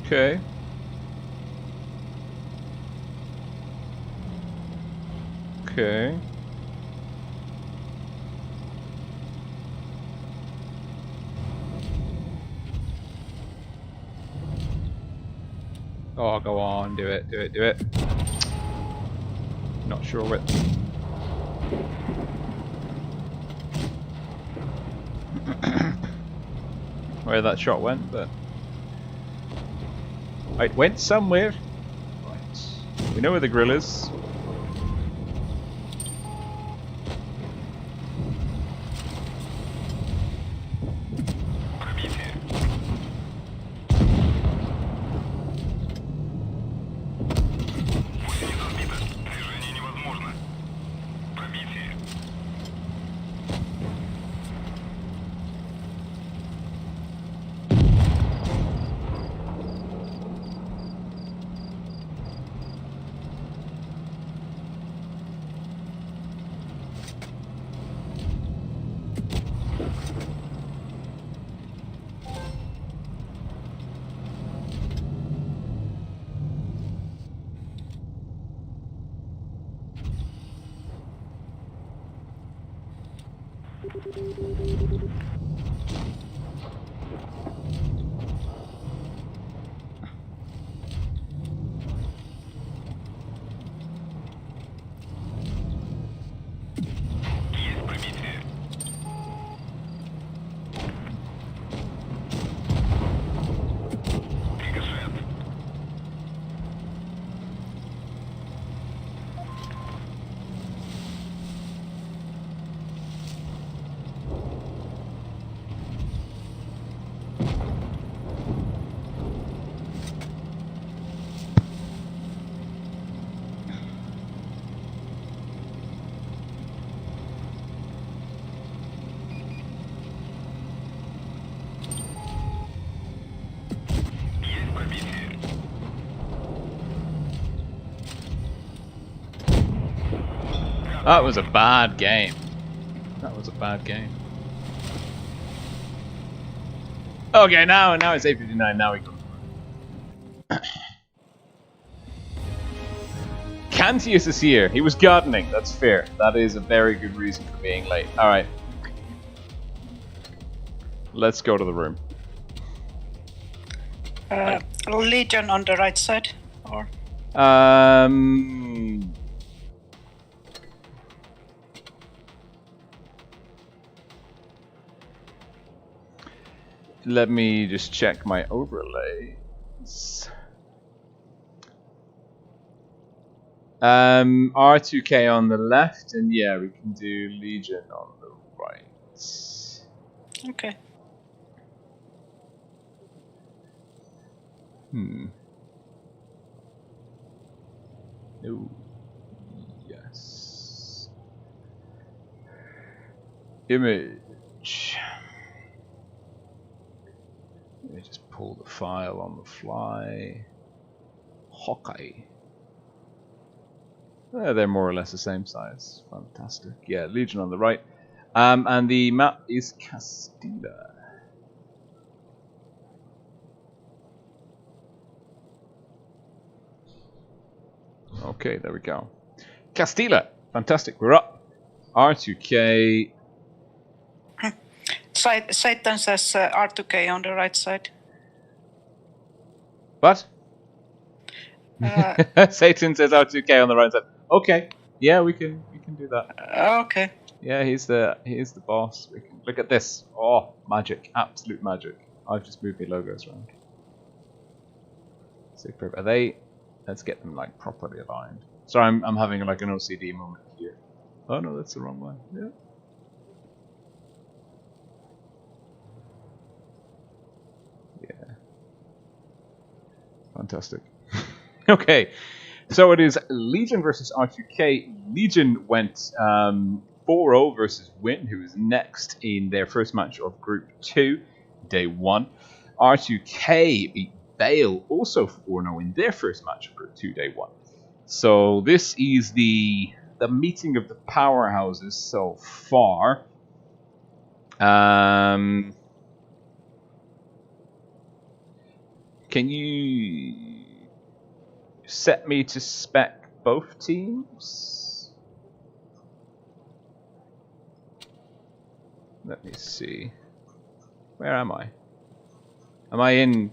Okay. Okay. Oh, go on, do it, do it, do it. Not sure what. Where that shot went, but it went somewhere. Right. We know where the grill is. That was a bad game. That was a bad game. Okay, now it's 8:59. Now we go. Cantius is here. He was gardening. That's fair. That is a very good reason for being late. All right. Let's go to the room. Legion on the right side, or? Let me just check my overlays. R2K on the left, and yeah, we can do Legion on the right. Okay. Oh, yes. Image. Let me just pull the file on the fly. Hawkeye. They're more or less the same size. Fantastic. Yeah, Legion on the right. And the map is Castilla. Okay, there we go. Castilla. Fantastic. We're up. R2K. Satan says R2K on the right side. What? Satan says R2K on the right side. Okay. Yeah, we can do that. Okay. Yeah, he's the boss. We can look at this. Oh, magic. Absolute magic. I've just moved my logos around. Super. Are they? Let's get them like properly aligned. Sorry, I'm having like an OCD moment here. Oh no, that's the wrong one. Yeah. Yeah. Fantastic. Okay. So it is Legion versus R2K. Legion went 4-0 versus Win, who is next in their first match of Group 2, Day 1. R2K beat Bale, also 4-0 in their first match of Group 2, Day 1. So this is the meeting of the powerhouses so far. Can you set me to spec both teams? Let me see. Where am I? Am I in?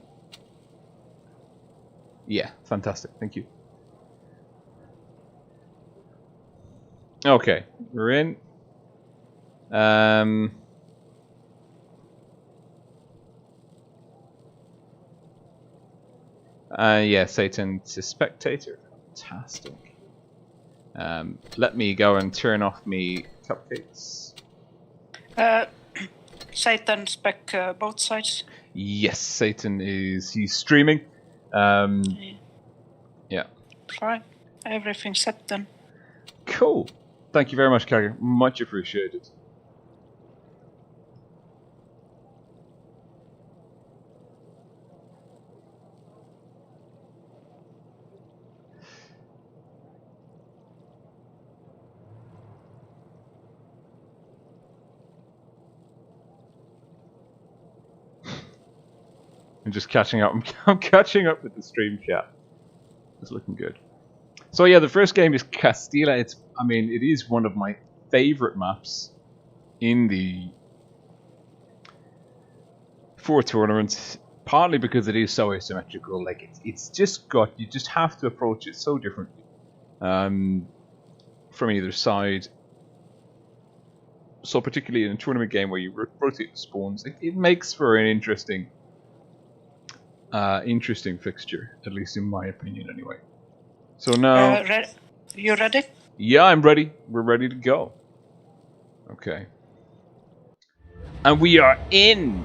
Yeah, fantastic. Thank you. Okay, we're in. Yeah, Satan to spectator. Fantastic. Let me go and turn off me cupcakes. Satan spec both sides. Yes, Satan he's streaming. Yeah. Fine. Everything's set then. Cool. Thank you very much, Kagger. Much appreciated. I'm just catching up. I'm catching up with the stream chat. It's looking good. So yeah, the first game is Castilla. It is one of my favorite maps in the 4 tournaments. Partly because it is so asymmetrical. Like it's just you just have to approach it so differently from either side. So particularly in a tournament game where you rotate the spawns, it makes for an interesting fixture, at least in my opinion, anyway. So now, you ready? Yeah, I'm ready. We're ready to go. Okay, and we are in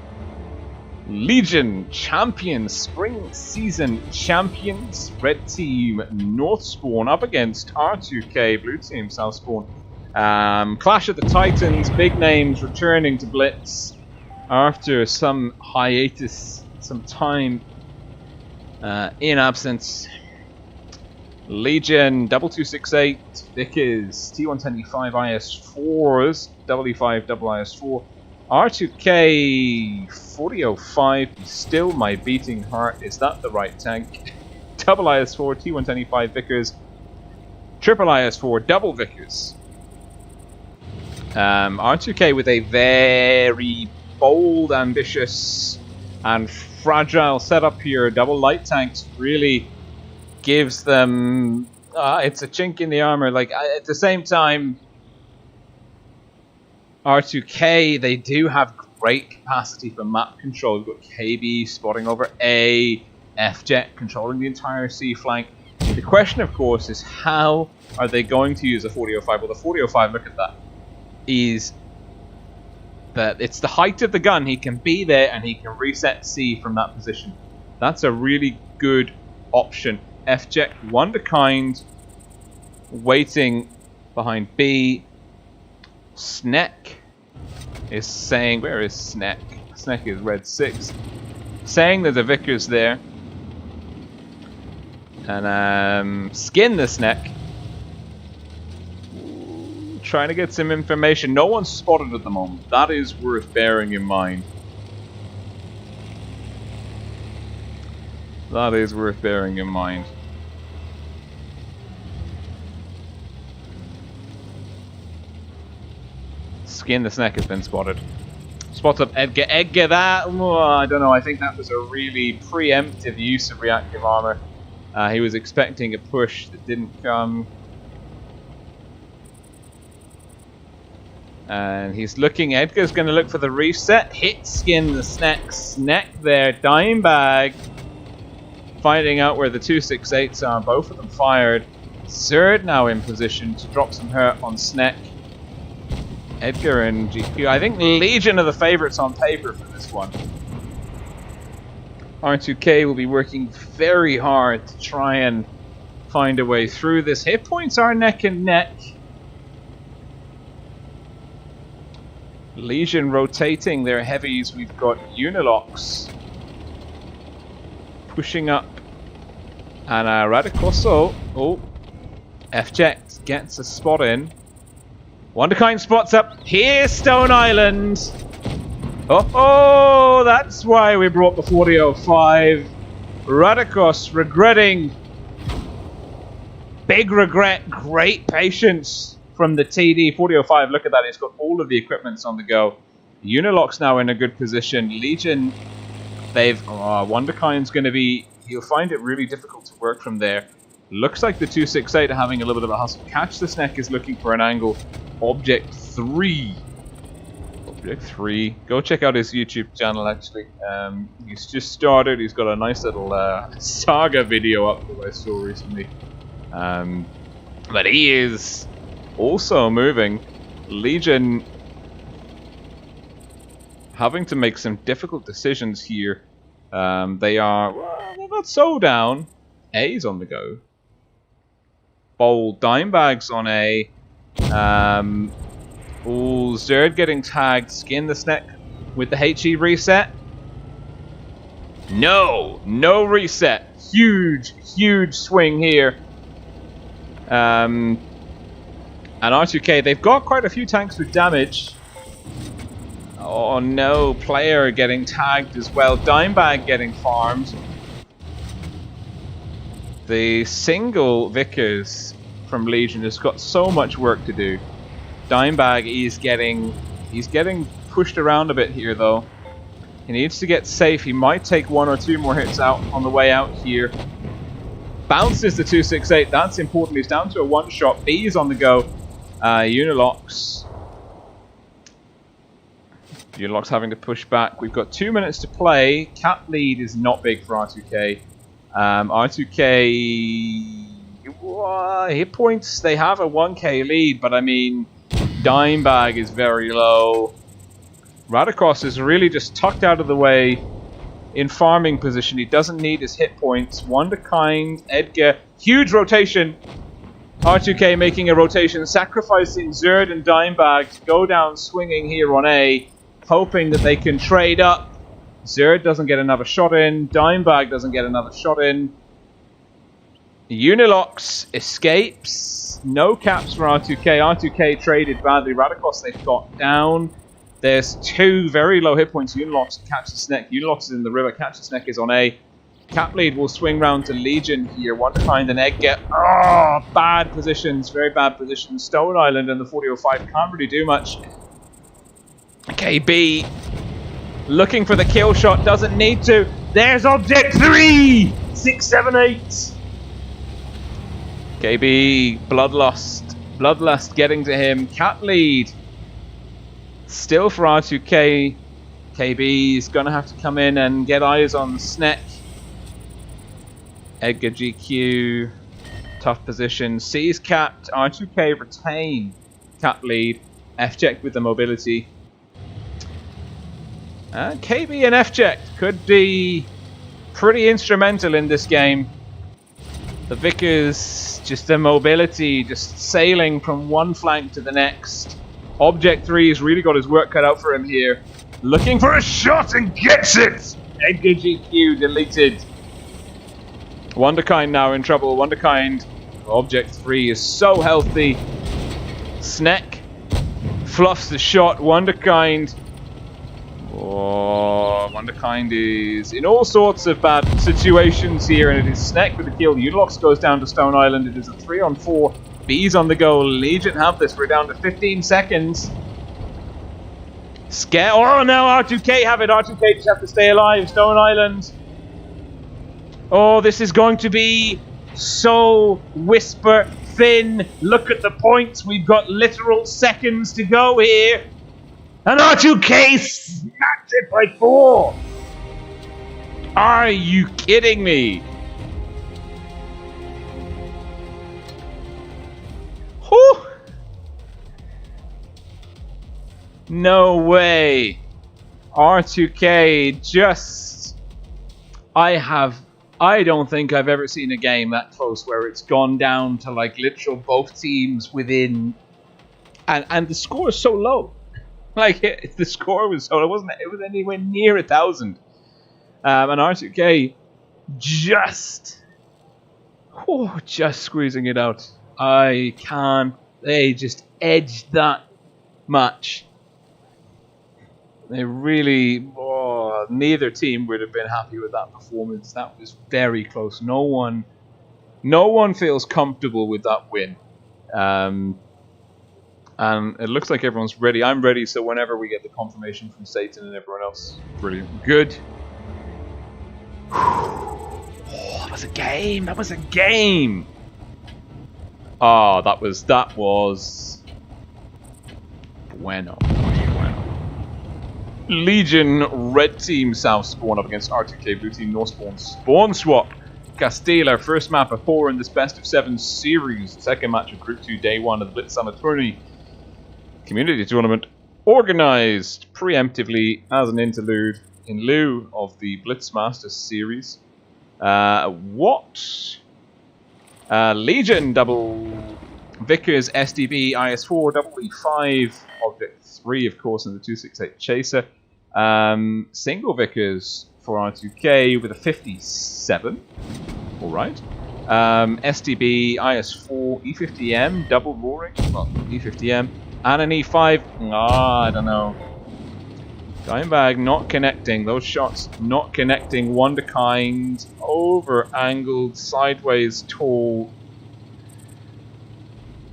Legion champions, spring season champions. Red team North Spawn up against R2K, blue team South Spawn. Clash of the Titans, big names returning to Blitz after some hiatus, some time in absence. Legion 2268, Vickers, T125 IS4s, E5 double IS4, R2K 4005, still my beating heart. Is that the right tank? Double IS4, T125 Vickers, triple IS4, double Vickers. R2K with a very bold, ambitious, and fragile setup here. Double light tanks really gives them it's a chink in the armor. Like at the same time, R2K, they do have great capacity for map control. We've got KB spotting over A, F-Jet controlling the entire C flank, The question, of course, is how are they going to use a 4005? Well, the 4005, look at that, is that it's the height of the gun. He can be there and he can reset C from that position. That's a really good option. F-Jet, one to kind, waiting behind B. Sneck is saying, where is Sneck? Sneck is red 6. Saying there's a Vickers there. And skin the Sneck. Trying to get some information. No one's spotted at the moment. That is worth bearing in mind. That is worth bearing in mind. Skin the Sneck has been spotted. Spots up Edgar. Edgar, that... Oh, I don't know. I think that was a really preemptive use of reactive armor. He was expecting a push that didn't come. And he's looking. Edgar's going to look for the reset. Hit skin the Sneck. Sneck there. Dime bag. Finding out where the 268s are. Both of them fired. Zerd now in position to drop some hurt on Sneck. Edgar and GQ. I think Legion are the favourites on paper for this one. R2K will be working very hard to try and find a way through this. Hit points are neck and neck. Legion rotating their heavies. We've got Unilox pushing up. And Radicoso. Oh. F-Jet gets a spot in. One to kind spots up. Here's Stone Island. Oh, that's why we brought the 4005. Radikos regretting. Big regret. Great patience from the TD 4005. Look at that. It's got all of the equipments on the go. Unilock's now in a good position. Legion, they've... Wonderkind's going to be... He'll find it really difficult to work from there. Looks like the 268 are having a little bit of a hustle. Catch the Sneck is looking for an angle. Object 3. Object 3. Go check out his YouTube channel, actually. He's just started. He's got a nice little saga video up that I saw recently. But he is also moving. Legion having to make some difficult decisions here. They are... Well, they're not so down. A's on the go. Bold dime bags on A. Ooh, Zerd getting tagged. Skin the Sneck with the HE reset. No reset. Huge swing here. And R2K, they've got quite a few tanks with damage. Oh no, player getting tagged as well. Dimebag getting farmed. The single Vickers from Legion has got so much work to do. Dimebag is getting pushed around a bit here though. He needs to get safe. He might take 1 or 2 more hits out on the way out here. Bounces the 268. That's important. He's down to a 1-shot. B is on the go. Unilox having to push back. We've got 2 minutes to play. Cap lead is not big for R2K. R2K hit points, they have a 1k lead, but I mean, Dimebag is very low. Radikos is really just tucked out of the way in farming position. He doesn't need his hit points. One to kind, Edgar, huge rotation. R2K making a rotation, sacrificing Zerd and Dimebag to go down swinging here on A, hoping that they can trade up. Zerd doesn't get another shot in. Dimebag doesn't get another shot in. Unilox escapes. No caps for R2K. R2K traded badly. Radikos they've got down. There's 2 very low hit points. Unilox catches Sneck. Unilox is in the river. Catches Sneck is on A. Cap lead will swing round to Legion here. One to find an Edgar. Oh, bad positions. Very bad positions. Stone Island and the 4005 can't really do much. KB looking for the kill shot. Doesn't need to. There's object 3! 6, 7, 8. KB, Bloodlust. Bloodlust getting to him. Cap lead. Still for R2K. KB is going to have to come in and get eyes on Sneck. Edgar GQ. Tough position. C is capped. R2K retain cap lead. F-check with the mobility. KB and F-check could be pretty instrumental in this game. The Vickers, just the mobility, just sailing from one flank to the next. Object 3 has really got his work cut out for him here. Looking for a shot and gets it! Edgar GQ deleted. Wonderkind now in trouble. Wonderkind, Object 3 is so healthy. Sneck fluffs the shot. Wonderkind. Oh, Wonderkind is in all sorts of bad situations here, and it is Sneck with the kill. Unilox goes down to Stone Island. It is a 3-on-4. B's on the go. Legion have this. We're down to 15 seconds. Oh no, R2K have it. R2K just have to stay alive. Stone Island. Oh, this is going to be so whisper thin. Look at the points. We've got literal seconds to go here. And R2K snatched it by 4. Are you kidding me? Whew. No way. R2K just... I don't think I've ever seen a game that close where it's gone down to like literal both teams within... And the score is so low. Like, the score was so... It wasn't anywhere near 1,000. And R2K just squeezing it out. I can't... They just edged that much. They really... Oh, neither team would have been happy with that performance. That was very close. No one feels comfortable with that win. And it looks like everyone's ready. I'm ready, so whenever we get the confirmation from Satan and everyone else, brilliant. Good. Oh, that was a game. That was a game. Oh, that was bueno. Legion Red Team South Spawn up against R2K Blue Team North Spawn. Spawn swap. Castilla, first map of 4 in this best of 7 series. Second match of Group 2, Day 1 of the Blitz Summer Tourney Community Tournament. Organized preemptively as an interlude in lieu of the Blitz Masters series. Legion double Vickers SDB IS4 double E5 Object 3 of course in the 268 Chaser. Single Vickers for R2K with a 57. Alright. SDB IS4 E50M double roaring. Well, E50M and an E5. I don't know. Dimebag not connecting. Those shots not connecting. Wonderkind over angled sideways tall.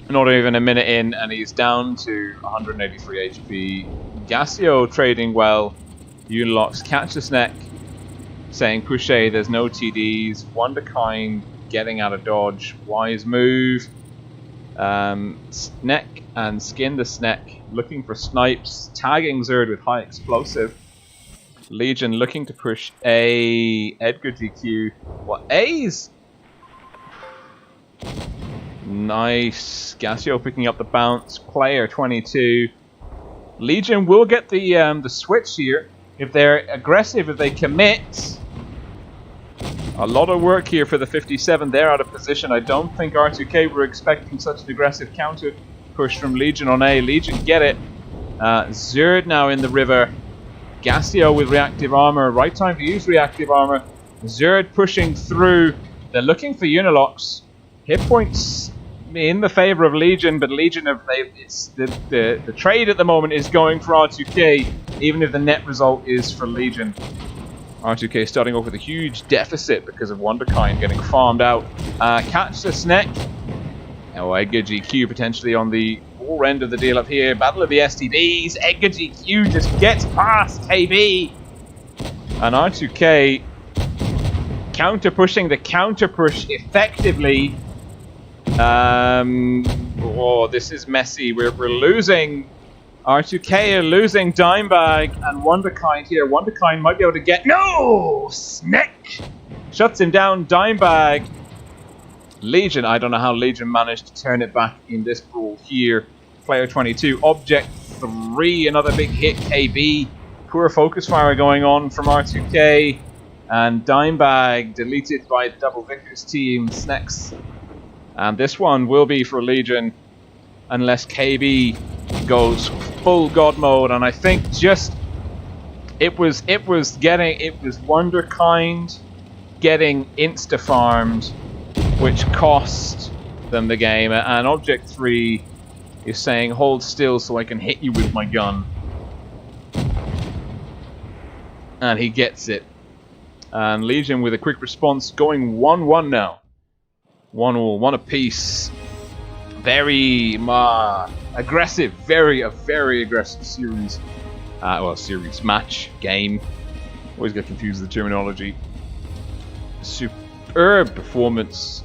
Not even a minute in, and he's down to 183 HP. Gassio trading well. Unilox catch the Sneck, saying push A, there's no TDs. Wonderkind getting out of dodge. Wise move. Sneck and skin the Sneck, looking for snipes. Tagging Zerd with high explosive. Legion looking to push A. Edgar GQ. What? A's? Nice. Gassio picking up the bounce. Player 22. Legion will get the switch here. If they're aggressive, if they commit. A lot of work here for the 57. They're out of position. I don't think R2K were expecting such an aggressive counter push from Legion on A. Legion get it. Zerd now in the river. Gassio with reactive armor. Right time to use reactive armor. Zerd pushing through. They're looking for Unilox. Hit points in the favor of Legion, but Legion the trade at the moment is going for R2K, even if the net result is for Legion. R2K starting off with a huge deficit because of Wonderkind getting farmed out. Catch the Sneck. Oh, Edgar GQ potentially on the far end of the deal up here. Battle of the STBs. Edgar GQ just gets past KB. And R2K counter pushing the counter push effectively. Oh, this is messy. We're losing. R2K are losing Dimebag and Wonderkind here. Wonderkind might be able to get... No! Sneck! Shuts him down. Dimebag Legion, I don't know how Legion managed to turn it back in this brawl here. Player 22, Object 3, another big hit, KB. Poor focus fire going on from R2K. And Dimebag deleted by the Double Vickers team, Snacks. And this one will be for Legion unless KB goes full god mode. And I think just it was Wonderkind getting insta farmed, which cost them the game. And Object 3 is saying, hold still so I can hit you with my gun. And he gets it. And Legion with a quick response, going 1-1 now. 1-1, one apiece. Very aggressive, a very aggressive series. Series, match, game. Always get confused with the terminology. Superb performance.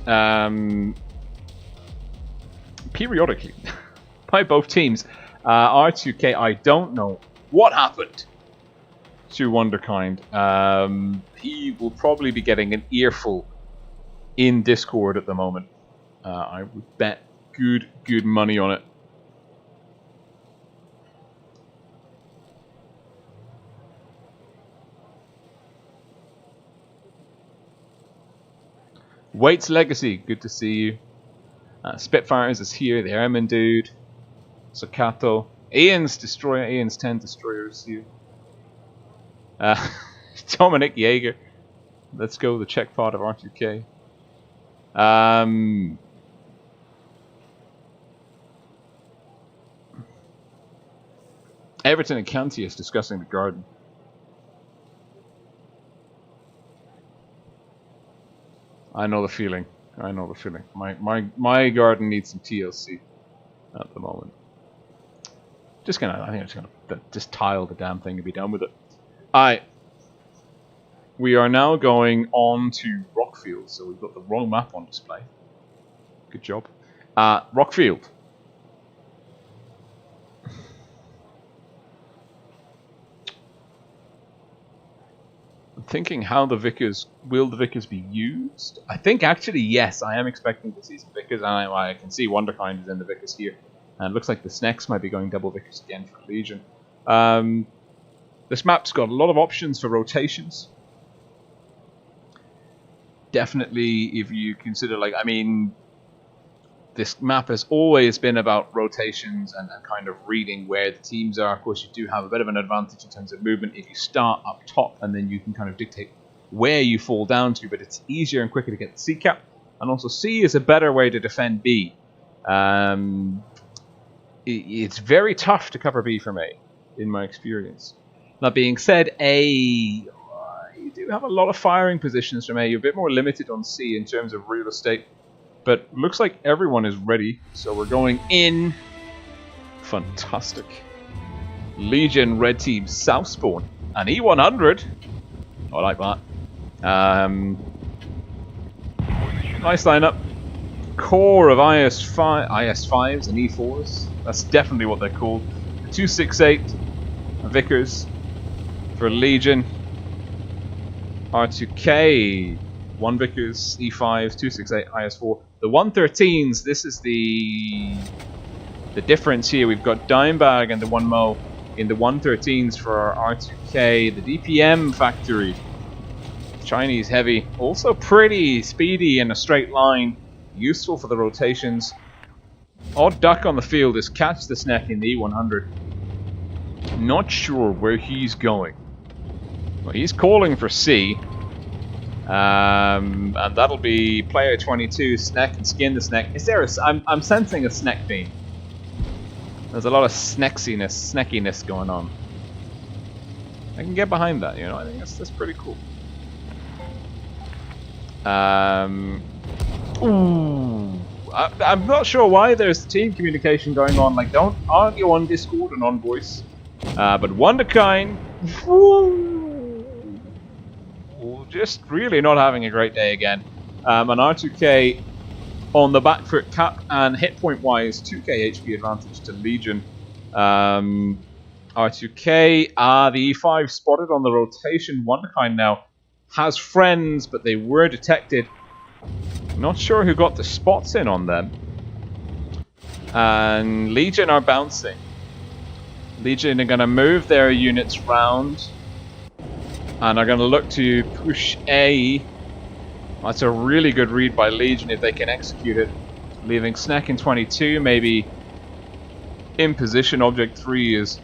Periodically. By both teams. R2K, I don't know what happened to Wonderkind. He will probably be getting an earful in Discord at the moment. I would bet good money on it. Waits Legacy, good to see you. Spitfires is here, the Airman dude. Sokato. Ian's 10 destroyers here. Dominic Jaeger. Let's go, the Czech part of R2K. Everton and County is discussing the garden. I know the feeling. My garden needs some TLC at the moment. I think I'm just gonna just tile the damn thing and be done with it. Alright. We are now going on to Rockfield, so we've got the wrong map on display. Good job. Rockfield. I'm thinking how will the Vickers be used? I think actually yes, I am expecting to see some Vickers, and I can see Wonderkind is in the Vickers here. And it looks like the Snacks might be going double Vickers again for Legion. This map's got a lot of options for rotations. Definitely, if you consider, this map has always been about rotations and kind of reading where the teams are. Of course, you do have a bit of an advantage in terms of movement if you start up top, and then you can kind of dictate where you fall down to, but it's easier and quicker to get the C cap. And also, C is a better way to defend B. It's very tough to cover B from A, in my experience. That being said, A, you do have a lot of firing positions from A. You're a bit more limited on C in terms of real estate. But looks like everyone is ready, so we're going in. Fantastic. Legion Red Team South Spawn. An E100. I like that. Nice lineup. Core of IS5s and E4s. That's definitely what they're called. 268 Vickers for Legion. R2K. 1 Vickers, E5s, 268 IS4. The 113s, this is the difference here. We've got Dimebag and the 1 Mo in the 113s for our R2K. The DPM factory. Chinese heavy. Also pretty speedy in a straight line. Useful for the rotations. Odd duck on the field is Catch the Snack in the E100. Not sure where he's going. Well, he's calling for C. And that'll be player 22, Snack and Skin the Snack. Is there I'm sensing a snack theme. There's a lot of snackiness going on. I can get behind that, I think that's pretty cool. I'm not sure why there's team communication going on. Don't argue on Discord and on voice. But Wonderkind, just really not having a great day again. And R2K on the back foot, cap and hit point wise, 2k HP advantage to Legion. R2K, the E5 spotted on the rotation. Wonderkind now has friends, but they were detected. Not sure who got the spots in on them. And Legion are bouncing. Legion are going to move their units round. And are going to look to push A. That's a really good read by Legion if they can execute it. Leaving Sneck in 22, maybe in position. Object 3 is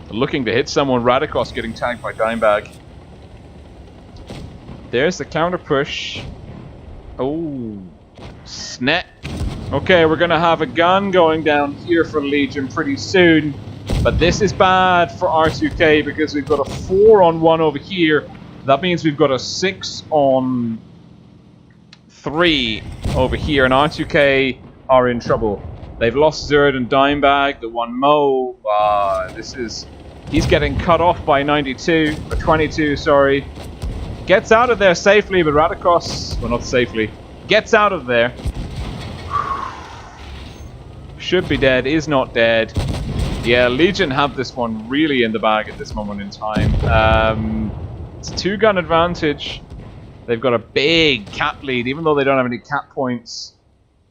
looking to hit someone. Radikos getting tagged by Dimebag. There's the counter push. Oh, Sneck. Okay, we're going to have a gun going down here for Legion pretty soon. But this is bad for R2K because we've got a 4-on-1 over here. That means we've got a 6-on-3 over here. And R2K are in trouble. They've lost Zerd and Dimebag. The one Mo. He's getting cut off by 92. Or 22, sorry. Gets out of there safely, but Radikos... Well, not safely. Gets out of there. Should be dead. Is not dead. Yeah, Legion have this one really in the bag at this moment in time. It's a 2-gun advantage. They've got a big cap lead, even though they don't have any cap points.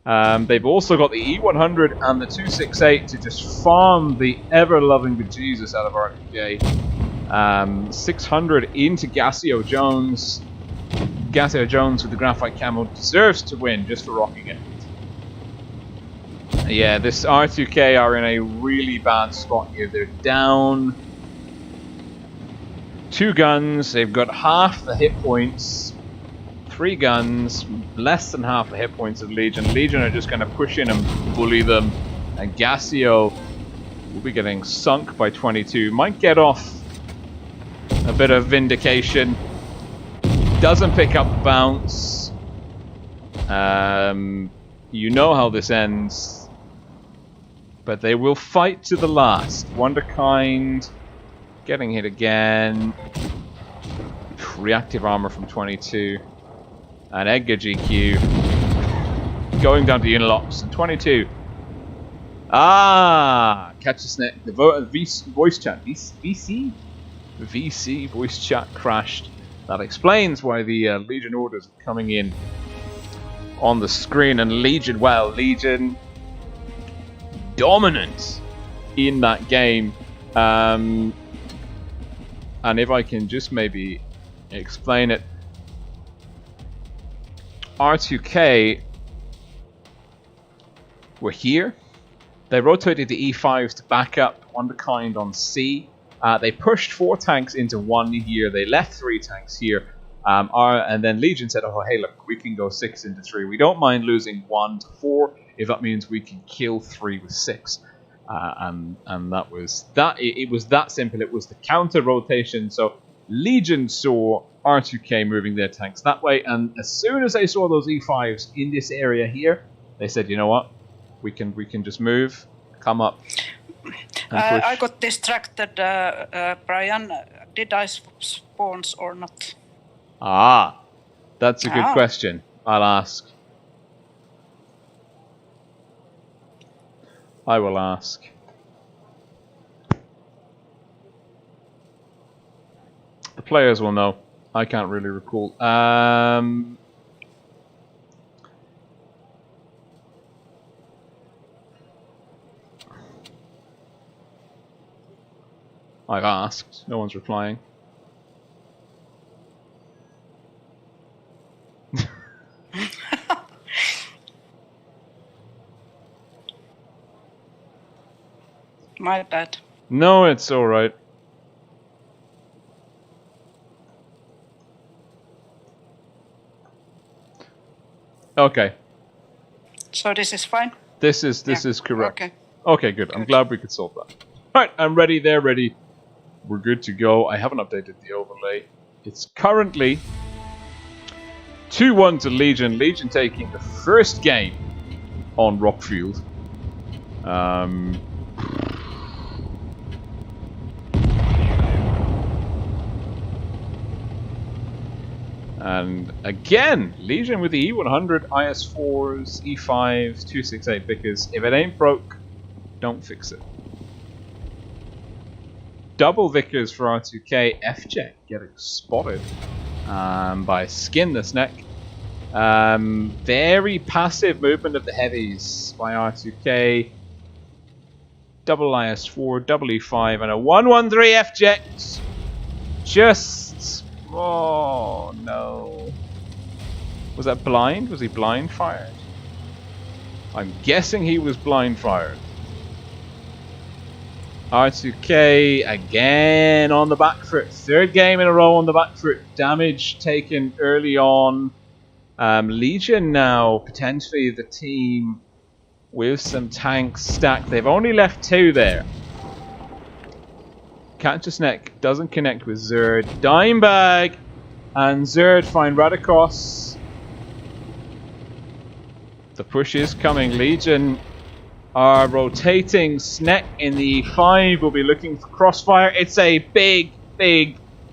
They've also got the E100 and the 268 to just farm the ever-loving bejesus out of RTJ. 600 into Gassio Jones. Gassio Jones with the graphite camo deserves to win just for rocking it. Yeah, this R2K are in a really bad spot here. They're down 2 guns. They've got half the hit points. 3 guns, less than half the hit points of Legion. Legion are just going to push in and bully them. And Gassio will be getting sunk by 22. Might get off a bit of vindication. Doesn't pick up the bounce. You know how this ends. But they will fight to the last. Wonderkind getting hit again. Reactive armor from 22. And Edgar GQ going down to Unilocks. And 22. Catch a Snake. The voice chat. VC? VC voice chat crashed. That explains why the Legion orders are coming in on the screen. And Legion, well, Legion dominant in that game. And if I can just maybe explain it. R2K were here. They rotated the E5s to back up Wonderkind on C. They pushed 4 tanks into 1 here. They left 3 tanks here. And then Legion said, oh, hey, look, we can go 6 into 3. We don't mind losing 1 to 4 if that means we can kill 3 with 6. And that was that. It was that simple. It was the counter rotation. So Legion saw R2K moving their tanks that way. And as soon as they saw those E5s in this area here, they said, you know what? We can just move, come up. I got distracted, Brian. Did I spawns or not? That's a good question. I'll ask. I will ask. The players will know. I can't really recall. I've asked. No one's replying. My bad. No, it's alright. Okay. So this is fine? This is correct. Okay. Okay, good. I'm glad we could solve that. Alright, I'm ready. They're ready. We're good to go. I haven't updated the overlay. It's currently 2-1 to Legion. Legion taking the first game on Rockfield. And again, Legion with the E100, IS4s, E5s, 268, because if it ain't broke, don't fix it. Double Vickers for R2K, F-check getting spotted by Skin this neck. Very passive movement of the heavies by R2K. Double IS4, double E5, and a 113 F-Jet. Just... oh no. Was that blind? Was he blind fired? I'm guessing he was blind fired. R2K again on the back foot. Third game in a row on the back foot. Damage taken early on. Legion now potentially the team with some tanks stacked. They've only left 2 there. Catchesneck doesn't connect with Zerd. Dimebag and Zerd find Radikos. The push is coming. Legion are rotating. Sneck in the E5 will be looking for crossfire. It's a big,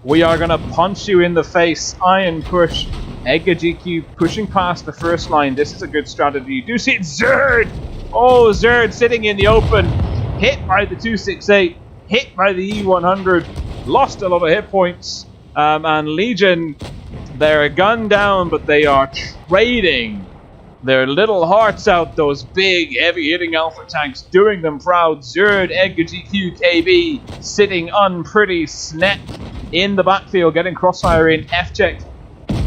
we are going to punch you in the face. Iron push. Edgar GQ pushing past the first line. This is a good strategy. You do see it. Zerd! Oh, Zerd sitting in the open. Hit by the 268. Hit by the E100. Lost a lot of hit points. And Legion, they're gunned down, but they are trading their little hearts out. Those big, heavy-hitting alpha tanks doing them proud. Zerd, Edgar GQ, KB sitting unpretty. Sneck in the backfield, getting crossfire in. F-Check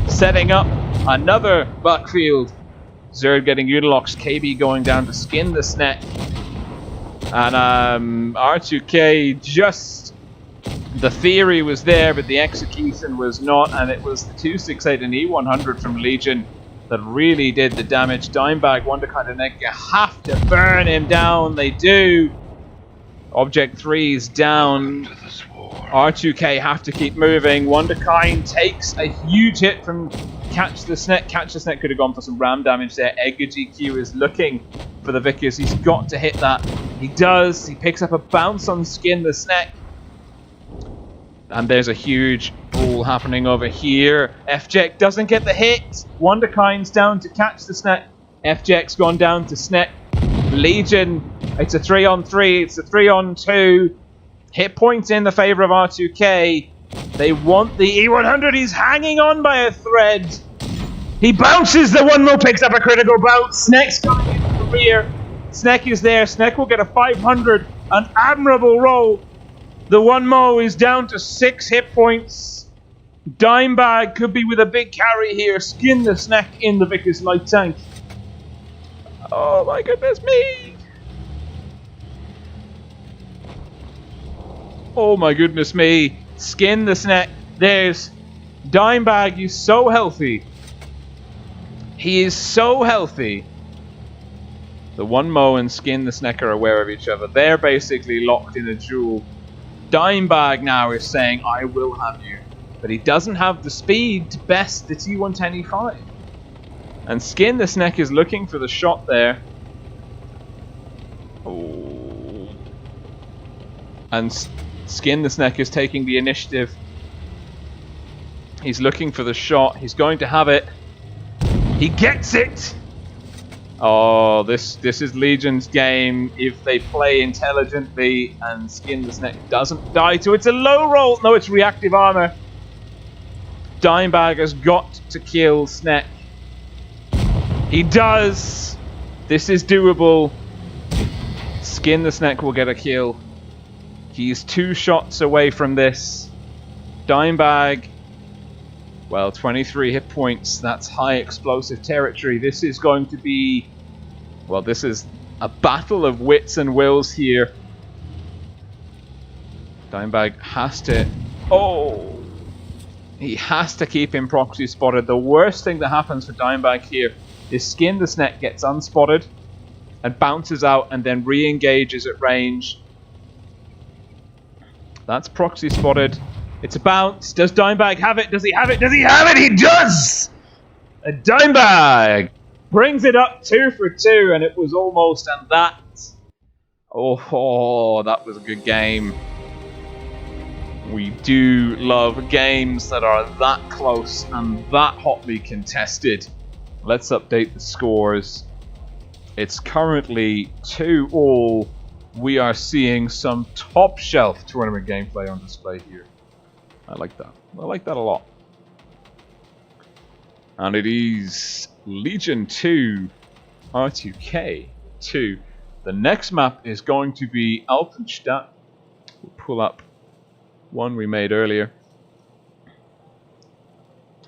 setting up another backfield. Zerd getting Unilox. KB going down to skin the Sneck. And R2K just... the theory was there, but the execution was not. And it was the 268 and E100 from Legion that really did the damage. Dimebag, Wonder Kind of Neck, you have to burn him down. They do. Object 3's down. R2K have to keep moving. Wonderkind takes a huge hit from Catch the Sneck. Catch the Sneck could have gone for some ram damage there. Edgar GQ is looking for the Vickers. He's got to hit that. He does. He picks up a bounce on Skin the Sneck. And there's a huge brawl happening over here. F-Jack doesn't get the hit. Wonderkind's down to Catch the Sneck. F-Jack's gone down to Sneck. Legion, it's a 3-on-3. It's a 3-on-2. Hit points in the favor of R2K. They want the E100. He's hanging on by a thread. He bounces. The 1-mo picks up a critical bounce. Sneck's coming into the rear. Sneck is there. Sneck will get a 500. An admirable roll. The 1-mo is down to 6 hit points. Dimebag could be with a big carry here. Skin the Sneck in the Vickers light tank. Oh my goodness me. Oh my goodness me. Skin the Sneck. There's Dimebag. He's so healthy. He is so healthy. The 1-mo and Skin the Sneck are aware of each other. They're basically locked in a duel. Dimebag now is saying, I will have you. But he doesn't have the speed to best the T110E5. And Skin the Sneck is looking for the shot there. Oh. And Skin the Sneck is taking the initiative. He's looking for the shot. He's going to have it. He gets it! Oh, this is Legion's game if they play intelligently and Skin the Sneck doesn't die to. It's a low roll. No, it's reactive armor. Dimebag has got to kill Sneck. He does. This is doable. Skin the Sneck will get a kill. He's 2 shots away from this. Dimebag. Well, 23 hit points. That's high explosive territory. This is going to be... well, this is a battle of wits and wills here. Dimebag has to... oh! He has to keep him proxy spotted. The worst thing that happens for Dimebag here is Skin the Sneck gets unspotted and bounces out and then re-engages at range. That's proxy spotted. It's a bounce. Does Dimebag have it? Does he have it? Does he have it? He does! A Dimebag brings it up 2 for 2, and it was almost, and that... oh, that was a good game. We do love games that are that close and that hotly contested. Let's update the scores. It's currently 2-all. We are seeing some top shelf tournament gameplay on display here. I like that. I like that a lot. And it is Legion 2, R2K 2. The next map is going to be Alpenstadt. We'll pull up one we made earlier.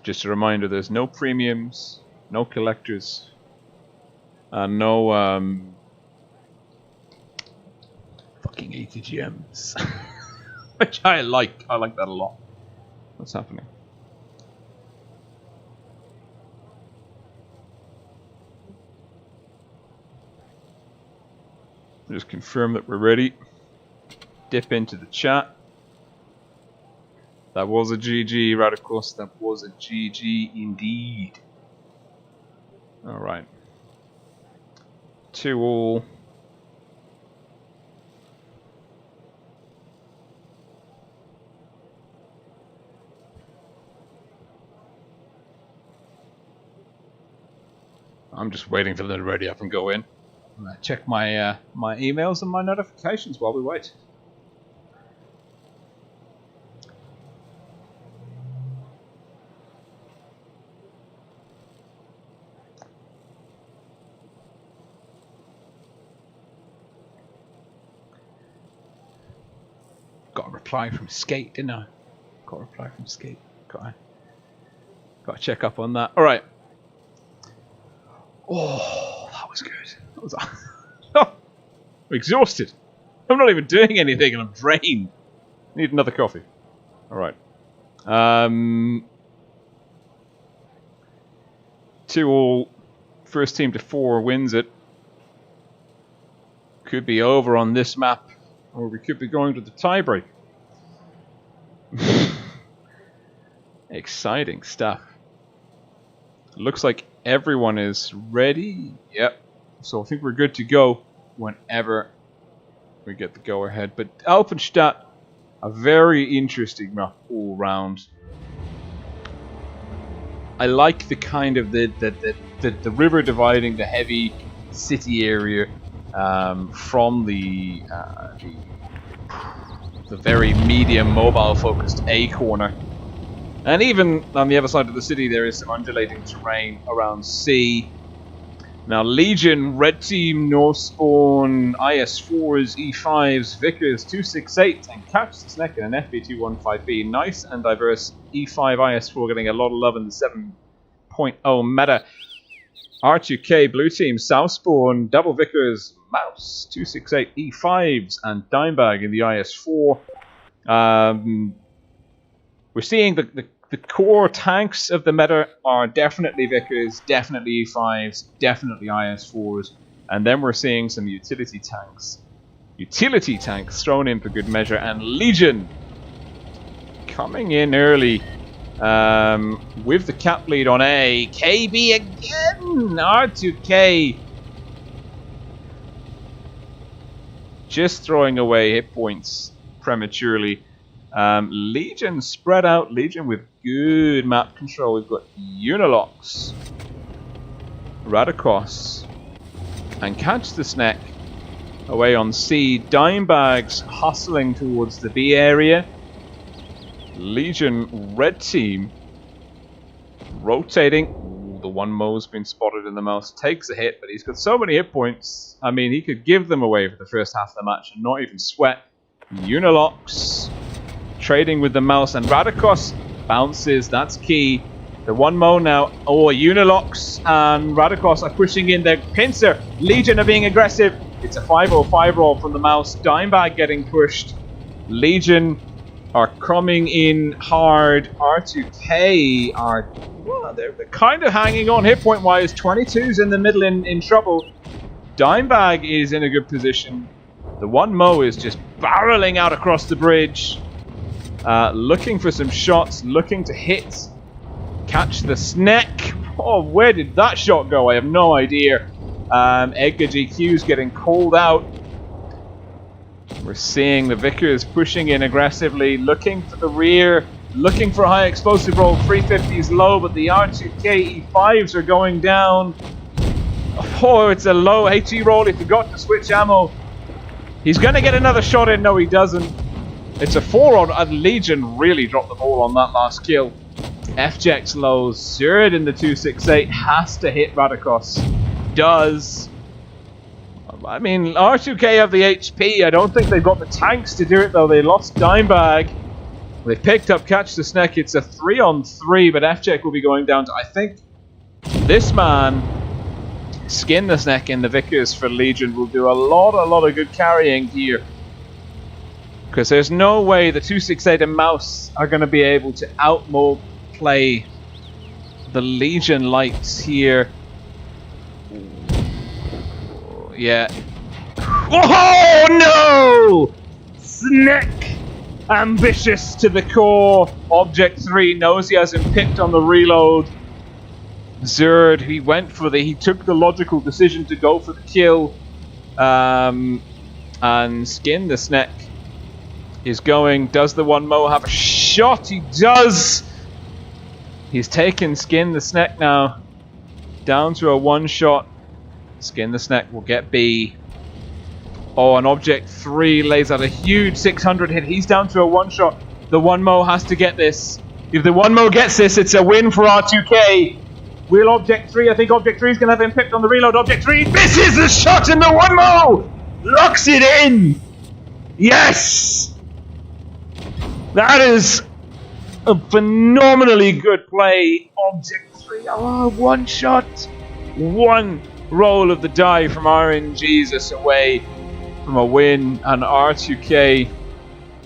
Just a reminder, there's no premiums, no collectors, and no fucking ATGMs. Which I like. I like that a lot. What's happening? Just confirm that we're ready. Dip into the chat. That was a GG, Radicus. That was a GG indeed. Alright. 2-all. I'm just waiting for them to ready up and go in. I'm gonna check my my emails and my notifications while we wait. Got a reply from Skate, didn't I? Got a reply from Skate. Got to check up on that. All right. Oh, that was good. That was. I'm exhausted. I'm not even doing anything, and I'm drained. Need another coffee. All right. 2-all. First team to 4 wins it. Could be over on this map, or we could be going to the tiebreak. Exciting stuff. Looks like everyone is ready. Yep. So I think we're good to go whenever we get the go ahead. But Alpenstadt, a very interesting map all round. I like the kind of the river dividing the heavy city area from the very medium mobile focused A corner. And even on the other side of the city there is some undulating terrain around C. Now Legion, Red Team, Northspawn, IS4s, E5s, Vickers, 268 and Catch the Snack and an FB215B. Nice and diverse E5 IS4 getting a lot of love in the 7.0 meta. R2K, Blue Team, Southspawn, Double Vickers, Mouse, 268 E5s and Dimebag in the IS4. We're seeing the core tanks of the meta are definitely Vickers, definitely E5s, definitely IS4s, and then we're seeing some utility tanks. Utility tanks thrown in for good measure, and Legion coming in early with the cap lead on A. KB again! R2K just throwing away hit points prematurely. Legion spread out. Legion with good map control. We've got Unilocks, Radicos, and Catch the Snack away on C. Dimebags hustling towards the B area. Legion Red Team rotating. Ooh, the one Mo's been spotted in the mouse. Takes a hit, but he's got so many hit points. I mean, he could give them away for the first half of the match and not even sweat. Unilocks trading with the mouse, and Radicos bounces. That's key. The one Mo now. Oh, Unilocks and Radicos are pushing in their pincer. Legion are being aggressive. It's a 5-0-5 roll from the mouse. Dimebag getting pushed. Legion are coming in hard. R2K are, well, they're kind of hanging on hit point wise. 22's in the middle in trouble. Dimebag is in a good position. The one Mo is just barreling out across the bridge. Looking for some shots, looking to hit. Catch the Snack. Oh, where did that shot go? I have no idea. Edgar GQ's getting called out. We're seeing the Vickers pushing in aggressively, looking for the rear, looking for a high explosive roll. 350's low, but the R2K E5s are going down. Oh, it's a low HE roll. He forgot to switch ammo. He's going to get another shot in. No, he doesn't. It's a 4-on. Legion really dropped the ball on that last kill. FJX low. Zerd in the 268 has to hit Radikos. Does. I mean, R2K have the HP. I don't think they've got the tanks to do it, though. They lost Dimebag. They picked up Catch the Snack. It's a 3-on-3, but FJX will be going down to, I think, this man, Skin the Snack in the Vickers for Legion, will do a lot of good carrying here. Because there's no way the 268 and Mouse are going to be able to play the Legion Lights here. Yeah. Oh no! Snack! Ambitious to the core. Object 3 knows he has him picked on the reload. Zerd, he took the logical decision to go for the kill. And Skin the Snack is going. Does the 1-mo have a shot? He does! He's taken Skin the Snack now down to a 1-shot. Skin the Snack will get B. Oh, and Object 3 lays out a huge 600 hit. He's down to a 1-shot. The 1-mo has to get this. If the 1-mo gets this, it's a win for R2K. Will Object 3? I think Object 3 is going to have him picked on the reload. Object 3 misses the shot in the 1-mo! Locks it in! Yes! That is a phenomenally good play. Object 3. Oh, 1 shot. 1 roll of the die from RNGesus away from a win. And R2K,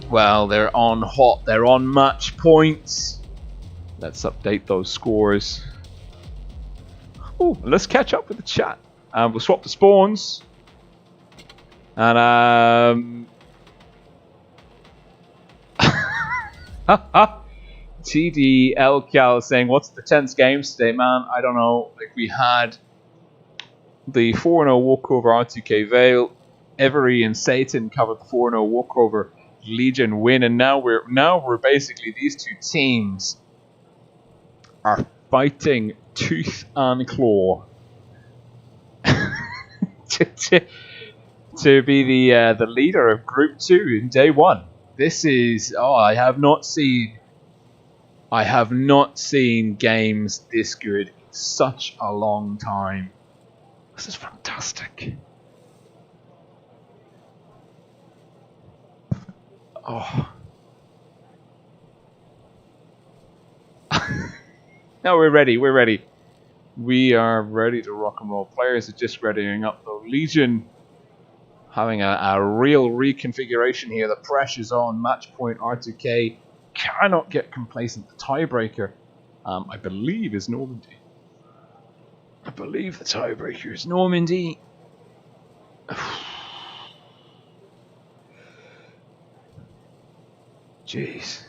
well, they're on hot. They're on match points. Let's update those scores. Oh, let's catch up with the chat. We'll swap the spawns. And TDLCal saying, what's the tense games today, man? I don't know. Like, we had the 4-0 walkover R2K Vale. Every and Satan covered the 4-0 walkover Legion win, and now we're basically, these two teams are fighting tooth and claw to be the leader of Group 2 in day 1. This is I have not seen games this good in such a long time. This is fantastic. Oh. No, we're ready. We are ready to rock and roll. Players are just readying up though. Legion having a real reconfiguration here. The pressure's on. Match point. R2K cannot get complacent. The tiebreaker, I believe, is Normandy. I believe the tiebreaker is Normandy. Jeez.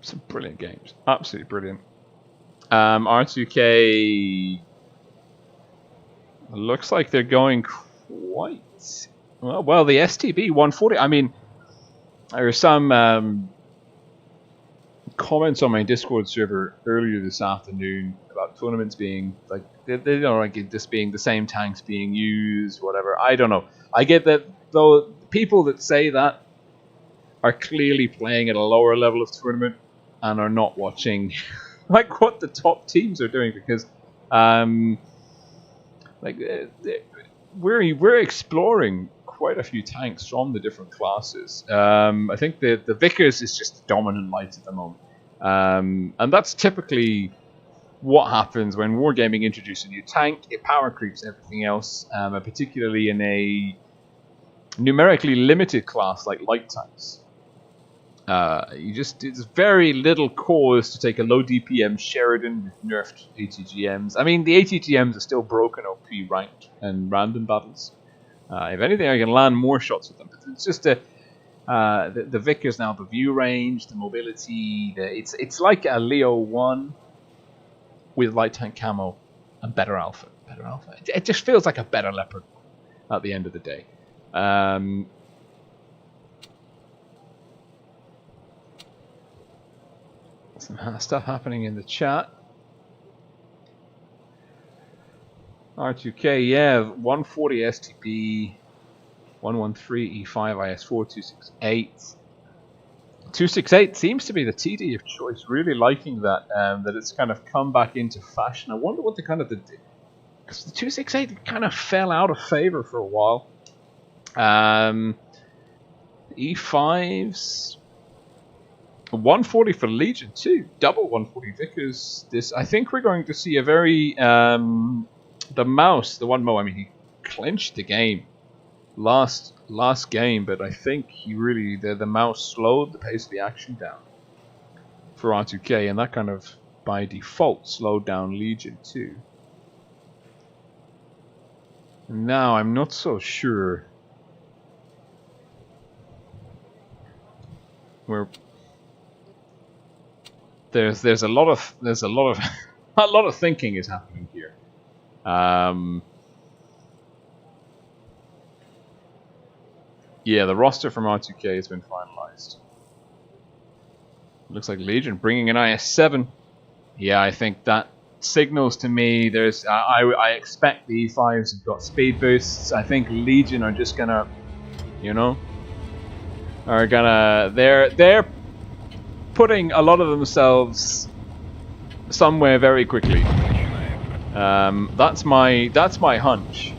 Some brilliant games. Absolutely brilliant. R2K looks like they're going quite well. The STB 140. I mean, there were some comments on my Discord server earlier this afternoon about tournaments being like they don't like this being the same tanks being used, whatever. I don't know. I get that though. People that say that are clearly playing at a lower level of tournament and are not watching like what the top teams are doing, because we're exploring quite a few tanks from the different classes. I think the Vickers is just the dominant light at the moment, and that's typically what happens when Wargaming introduces a new tank. It power creeps everything else, and particularly in a numerically limited class like light tanks. It's very little cause to take a low DPM Sheridan with nerfed ATGMs. I mean, the ATGMs are still broken OP ranked and random battles. If anything, I can land more shots with them. It's just the Vickers now, the view range, the mobility. It's like a Leo 1 with light tank camo and better alpha. It just feels like a better Leopard at the end of the day. Some stuff happening in the chat. R2K, yeah, 140 STB, 113 E5 IS 4268. 268 seems to be the TD of choice. Really liking that, that it's kind of come back into fashion. I wonder what the kind of because the 268 kind of fell out of favor for a while. E5s, 140 for Legion too, double 140 Vickers. This, I think we're going to see a very the mouse, the one mo. I mean, he clinched the game last game, but I think he really the mouse slowed the pace of the action down for R2K, and that kind of by default slowed down Legion too. Now I'm not so sure where there's a lot of a lot of thinking is happening here. Yeah, the roster from R2K has been finalized. Looks like Legion bringing an IS-7. Yeah, I think that signals to me there's I expect the E5s have got speed boosts. I think Legion are just gonna, you know, they're putting a lot of themselves somewhere very quickly. That's my hunch.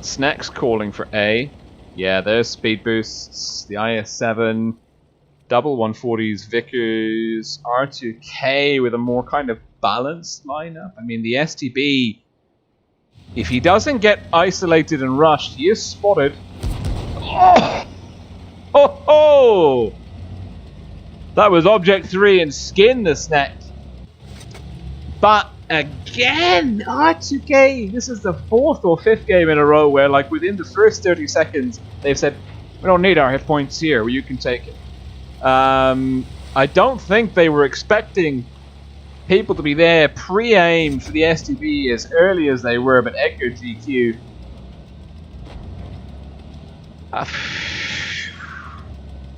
Sneck's calling for A. Yeah, there's speed boosts. The IS-7, double 140s, Vickers, R2K with a more kind of balanced lineup. I mean, the STB, if he doesn't get isolated and rushed, he is spotted. Oh! Oh ho! That was Object 3 and Skin the Sneck. But again, R2K, this is the 4th or 5th game in a row where, like, within the first 30 seconds, they've said, we don't need our hit points here, you can take it. I don't think they were expecting people to be there pre-aimed for the STB as early as they were, but Edgar GQ.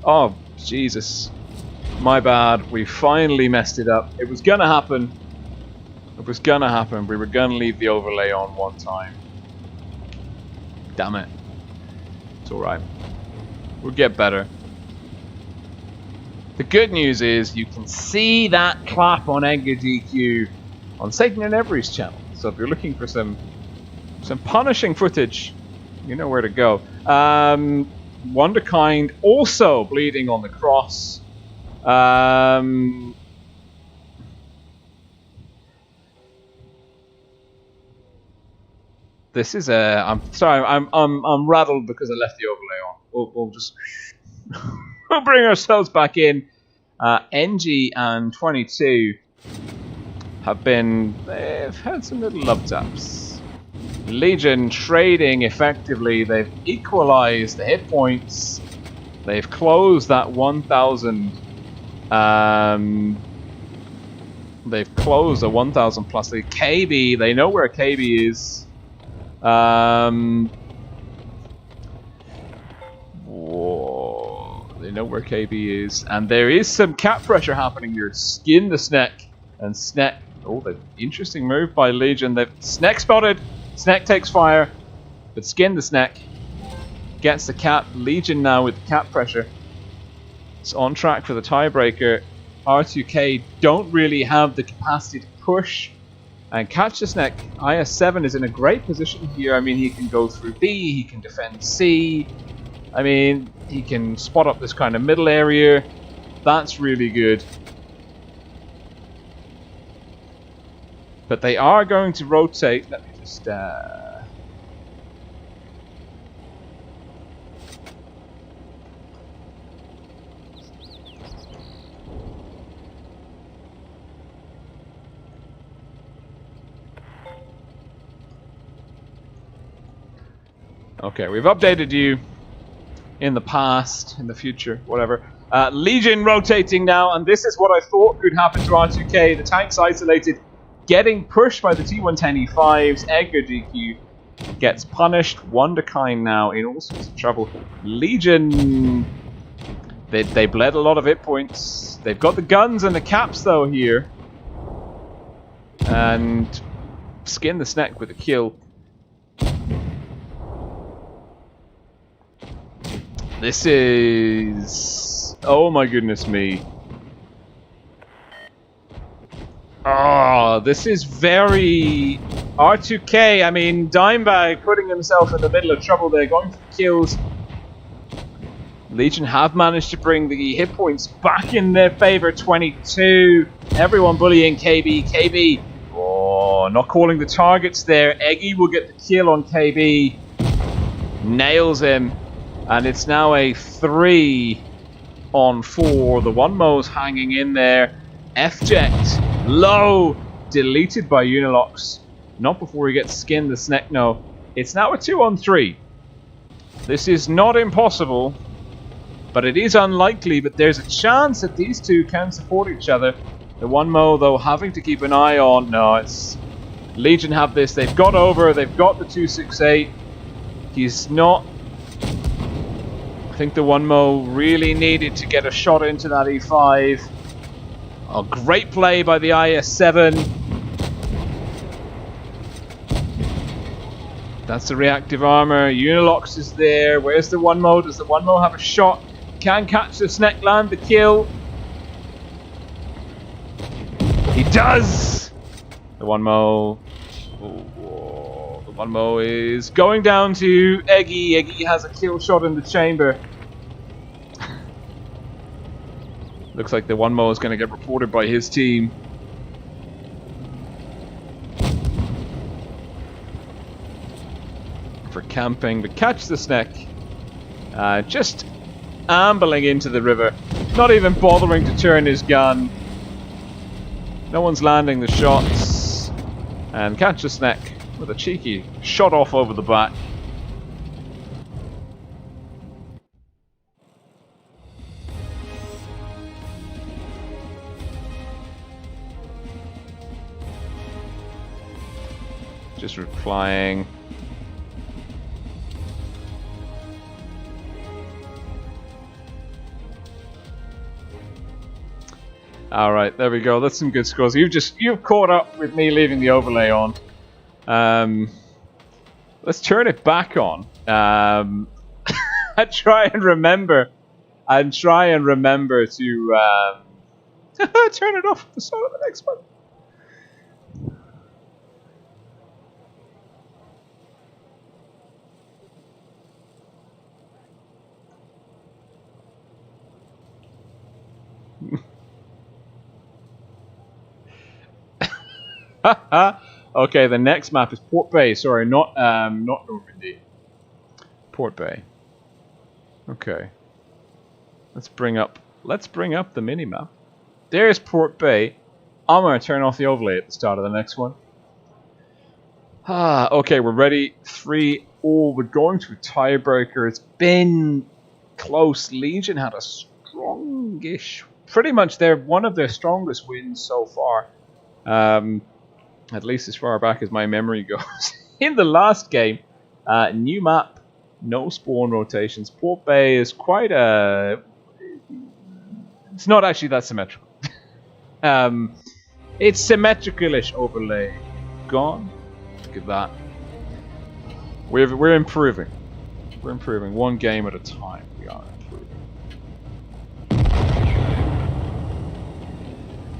Oh, Jesus. My bad. We finally messed it up. It was gonna happen. It was gonna happen. We were gonna leave the overlay on one time. Damn it. It's alright. We'll get better. The good news is you can see that clap on Edgar GQ on Satan and Every's channel. So if you're looking for some punishing footage, you know where to go. Wonderkind also bleeding on the cross. This is a. I'm sorry. I'm rattled because I left the overlay on. We'll just we'll bring ourselves back in. NG and 22 they've had some little love taps. Legion trading effectively. They've equalized the hit points. They've closed that 1,000. They've closed a 1,000 plus. The KB. They know where KB is. Whoa. They know where KB is, and there is some cap pressure happening here. Skin the Sneck, and Sneck. Oh, the interesting move by Legion. They've Sneck spotted. Sneck takes fire, but Skin the Sneck gets the cap. Legion now with the cap pressure. It's on track for the tiebreaker. R2K don't really have the capacity to push and catch the Sneck. IS-7 is in a great position here. I mean, he can go through B, he can defend C. I mean, he can spot up this kind of middle area. That's really good. But they are going to rotate. Let me just... Okay, we've updated you in the past, in the future, whatever. Legion rotating now, and this is what I thought could happen to R2K. The tank's isolated, getting pushed by the T110 E5s. Edgar GQ gets punished. Wonderkind now in all sorts of trouble. Legion, they bled a lot of hit points. They've got the guns and the caps though here. And Skin the Sneck with a kill. This is... Oh my goodness me. Oh, this is very... R2K, I mean, Dimebag putting himself in the middle of trouble there, going for kills. Legion have managed to bring the hit points back in their favor, 22. Everyone bullying KB. KB, oh, not calling the targets there. Eggy will get the kill on KB. Nails him. And it's now a 3-on-4. The one Mo's hanging in there. F-Jet, low, deleted by Unilox. Not before he gets skinned, the Snekno. It's now a 2-on-3. This is not impossible, but it is unlikely. But there's a chance that these two can support each other. The one Mo, though, having to keep an eye on. No, it's... Legion have this. They've got over. They've got the 268. He's not... I think the one Mo really needed to get a shot into that E5. Oh, great play by the IS-7. That's the reactive armor. Unilox is there. Where's the one Mo? Does the one Mo have a shot? Can catch the Snek, land the kill. He does! The one Mo... Oh, the one Mo is going down to Eggy. Eggy has a kill shot in the chamber. Looks like the one Mo is going to get reported by his team. For camping, but catch the Snek. Just ambling into the river. Not even bothering to turn his gun. No one's landing the shots. And catch the Snek with a cheeky shot off over the back. Just replying. All right, there we go. That's some good scores. You've caught up with me leaving the overlay on. Let's turn it back on. And try and remember to turn it off at the start of the next one. Okay, the next map is Port Bay. Sorry, not Normandy. Port Bay. Okay. Let's bring up the mini map. There's Port Bay. I'm gonna turn off the overlay at the start of the next one. Okay, we're ready. 3-0. We're going to a tiebreaker. It's been close. Legion had a strongish, pretty much one of their strongest wins so far. At least as far back as my memory goes. In the last game, new map, no spawn rotations. Port Bay is quite a... It's not actually that symmetrical. It's symmetrical-ish overlay. Gone. Look at that. We're improving. We're improving one game at a time. We are improving.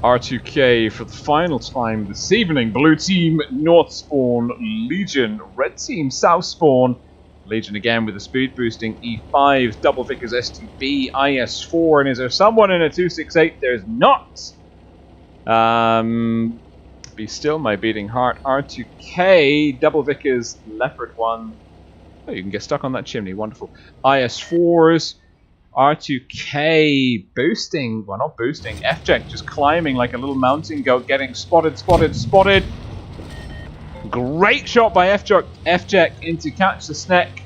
R2K for the final time this evening. Blue team north spawn, Legion. Red team south spawn. Legion again with the speed boosting E5, double Vickers STB, IS4, and is there someone in a 268? There's not. Be still my beating heart. R2K, double Vickers, Leopard 1. Oh, you can get stuck on that chimney, wonderful. IS4s. R2K boosting, well not boosting, F-Jack just climbing like a little mountain goat, getting spotted. Great shot by F-Jack into catch the Snek.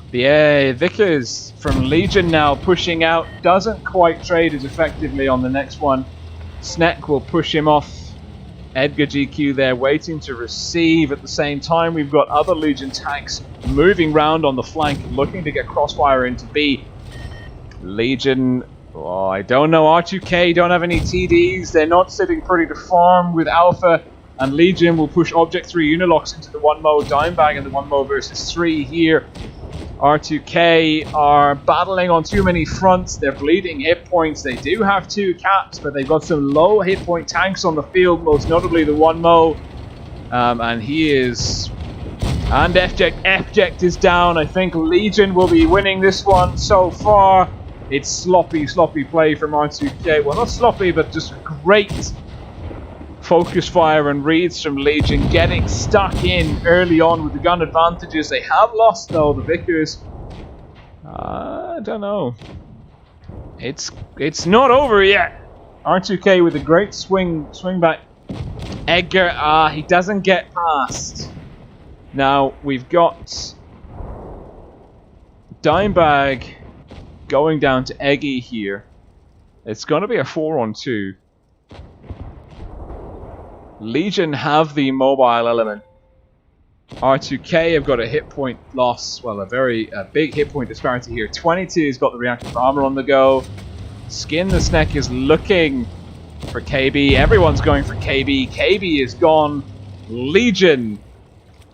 The Vickers from Legion now pushing out, doesn't quite trade as effectively on the next one. Snek will push him off. Edgar GQ there waiting to receive. At the same time we've got other Legion tanks moving round on the flank looking to get crossfire into B. Legion, oh, I don't know, R2K don't have any TDs, they're not sitting pretty to farm with Alpha, and Legion will push Object 3 Unilox into the 1-mo Dimebag and the 1-mo versus 3 here. R2K are battling on too many fronts. They're bleeding hit points. They do have 2 caps, but they've got some low hit point tanks on the field, most notably the 1Mo. And he is... And F-Ject is down. I think Legion will be winning this one so far. It's sloppy play from R2K. Well, not sloppy, but just great focus fire and reads from Legion, getting stuck in early on with the gun advantages. They have lost, though, the Vickers. I don't know. It's not over yet. R2K with a great swing back. Edgar, he doesn't get past. Now, we've got Dimebag going down to Eggy here. It's going to be a 4-on-2. Legion have the mobile element. R2K have got a hit point loss. Well, a big hit point disparity here. 22's got the reactive armor on the go. Skin the Snack is looking for KB. Everyone's going for KB. KB is gone. Legion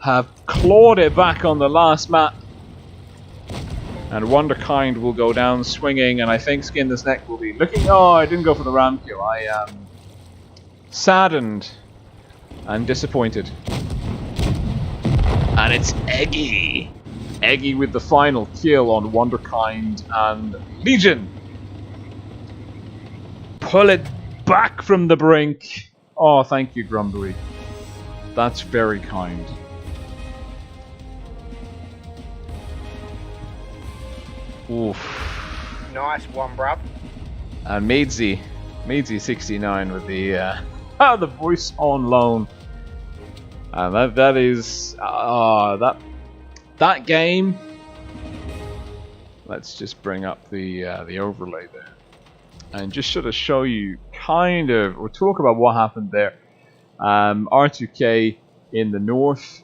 have clawed it back on the last map. And Wonderkind will go down swinging. And I think Skin the Snack will be looking... Oh, I didn't go for the ram kill. I am saddened and disappointed. And it's Eggy. Eggy with the final kill on Wonderkind and Legion. Pull it back from the brink. Oh, thank you, Grumbly. That's very kind. Oof. Nice one, bruv. And Maidzy 69 with the the voice on loan. And that is that game. Let's just bring up the overlay there, and just sort of show you kind of, or talk about what happened there. R2K in the north.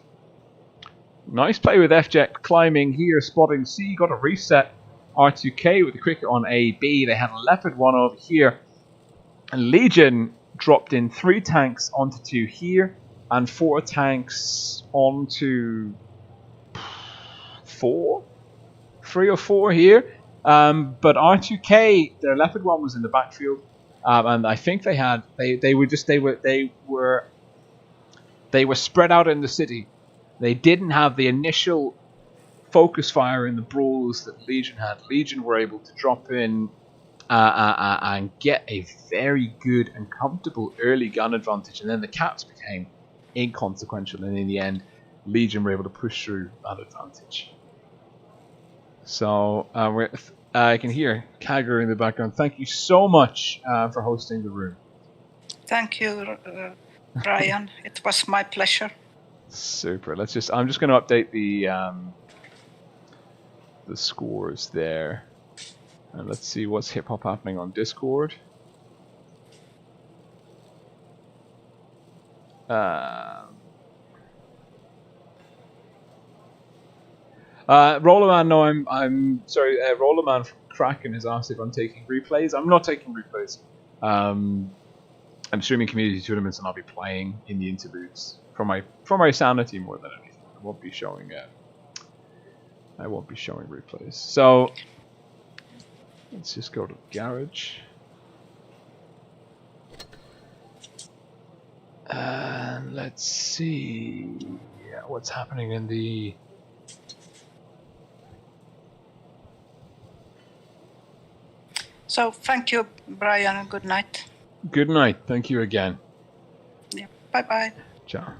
Nice play with F-Jet climbing here, spotting C, got a reset. R2K with the cricket on A, B. They had a leopard one over here. And Legion dropped in 3 tanks onto 2 here, and 4 tanks onto 4? 3 or 4 here. But R2K, their leopard one was in the backfield. And I think they were spread out in the city. They didn't have the initial focus fire in the brawls that Legion had. Legion were able to drop in and get a very good and comfortable early gun advantage, and then the caps became inconsequential, and in the end Legion were able to push through that advantage. So I can hear Kagger in the background. Thank you so much for hosting the room. Thank you, Brian. It was my pleasure. Super. I'm just going to update the scores there. And let's see what's hip hop happening on Discord. Rollerman, no, I'm sorry. Rollerman from Kraken has asked if I'm taking replays. I'm not taking replays. I'm streaming community tournaments, and I'll be playing in the interludes for my sanity more than anything. I won't be showing replays. So let's just go to the garage. And let's see what's happening in the... So thank you, Brian, and good night. Good night. Thank you again. Yeah. Bye-bye. Ciao.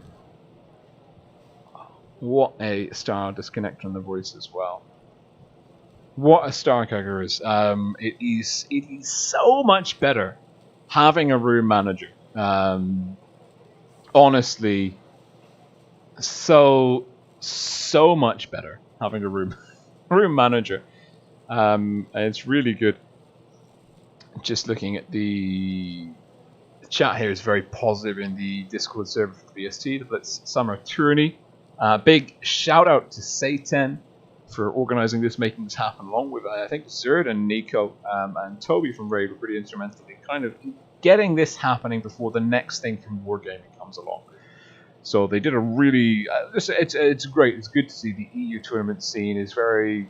What a star disconnect from the voice as well. What a star Kagger is. It is so much better having a room manager. Honestly, so much better having a room manager. And it's really good. Just looking at the chat here is very positive in the Discord server for VST, the Blitz Summer Tourney. Big shout out to Satan for organising this, making this happen, along with I think Zerd and Nico and Toby from Raid were pretty instrumental in kind of getting this happening before the next thing from Wargaming comes along. So they did a really... it's great. It's good to see the EU tournament scene is very...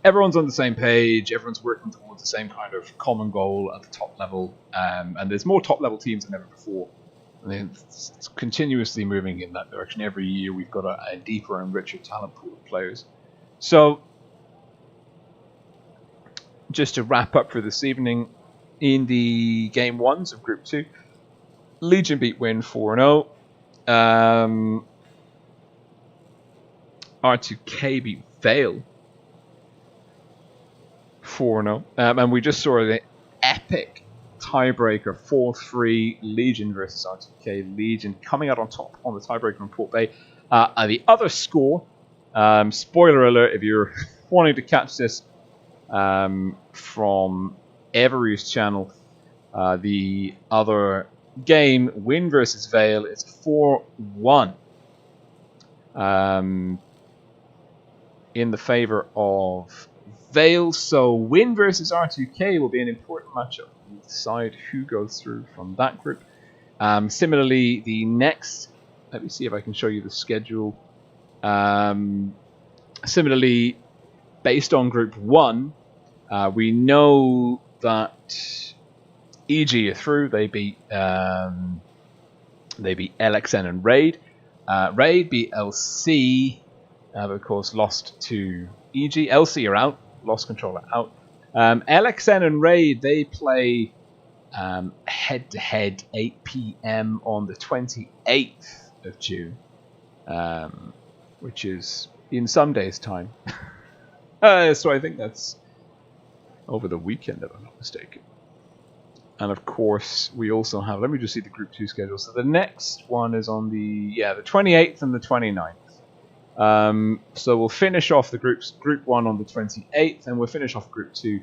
Everyone's on the same page. Everyone's working towards the same kind of common goal at the top level. And there's more top-level teams than ever before. And it's continuously moving in that direction. Every year we've got a deeper and richer talent pool of players. So, just to wrap up for this evening, in the game ones of Group 2, Legion beat Win 4-0. R2K beat Vale 4-0. And we just saw the epic tiebreaker 4-3 Legion versus R2K. Legion coming out on top on the tiebreaker in Port Bay. And the other score, spoiler alert if you're wanting to catch this from Every's channel, the other game, Win versus Vale, is 4-1 in the favor of Vale. So Win versus R2K will be an important matchup. We'll decide who goes through from that group. Similarly, the next, let me see if I can show you the schedule. Similarly, based on Group 1, we know that EG are through. They beat LXN and Raid. Raid beat LC, but of course lost to EG. LC are out. Lost Controller out. LXN and Raid, they play head-to-head 8 PM on the 28th of June, which is in some days' time. So I think that's over the weekend, if I'm not mistaken. And of course, we also have, let me just see the Group 2 schedule. So the next one is on the 28th and the 29th. So we'll finish off the Group 1 on the 28th, and we'll finish off Group 2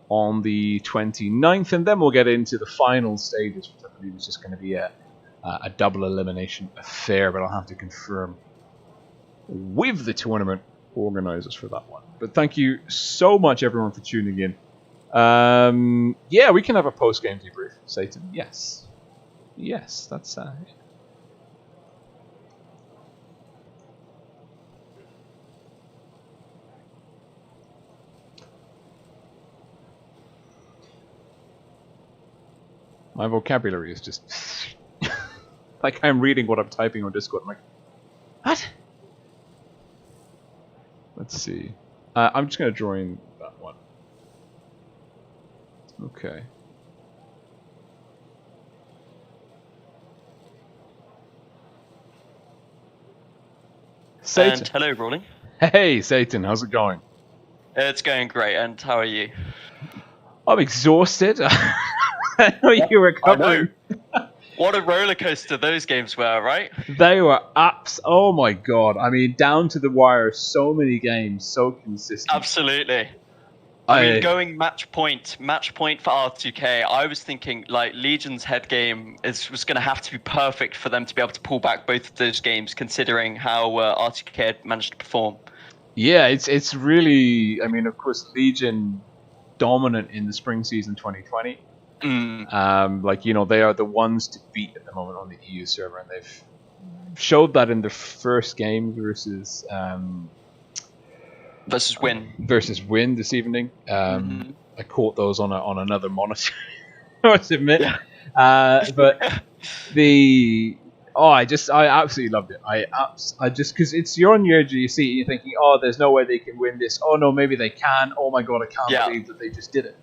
on the 29th, and then we'll get into the final stages, which I believe is just going to be a double elimination affair, but I'll have to confirm with the tournament organizers for that one. But thank you so much, everyone, for tuning in. Yeah, we can have a post-game debrief, Satan. Yes. Yes, that's... My vocabulary is just... like I'm reading what I'm typing on Discord. I'm like, what? Let's see. I'm just going to join that one. Okay. Satan. And hello, Rolling. Hey, Satan. How's it going? It's going great, and how are you? I'm exhausted. I know you were covering. What a roller coaster those games were, right? They were oh my god. I mean, down to the wire, so many games, so consistent. Absolutely. I mean, going match point for R2K, I was thinking, like, Legion's head game was going to have to be perfect for them to be able to pull back both of those games, considering how R2K had managed to perform. Yeah, it's really, I mean, of course, Legion dominant in the spring season 2020. Like, you know, they are the ones to beat at the moment on the EU server, and they've showed that in their first game versus Win this evening. I caught those on another monitor, I must admit. Yeah. But I absolutely loved it. I just, because you're on your edge of your seat, you're thinking, oh, there's no way they can win this. Oh no, maybe they can. Oh my god, I can't believe that they just did it.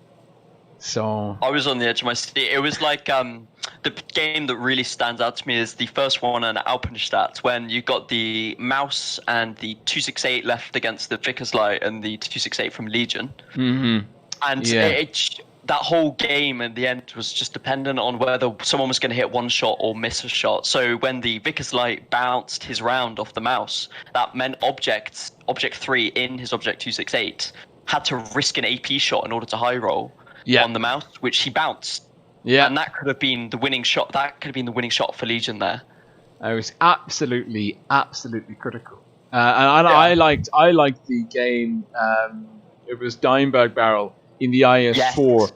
So I was on the edge of my seat. It was like the game that really stands out to me is the first one in Alpenstadt, when you got the Mouse and the 268 left against the Vickers Light and the 268 from Legion. And that whole game in the end was just dependent on whether someone was going to hit one shot or miss a shot. So when the Vickers Light bounced his round off the Mouse, that meant Object 3 in his Object 268 had to risk an AP shot in order to high roll. On the Mouse, which he bounced. And that could have been the winning shot. That could have been the winning shot for Legion there. It was absolutely critical. I liked the game. It was Dimebag Barrel in the IS4.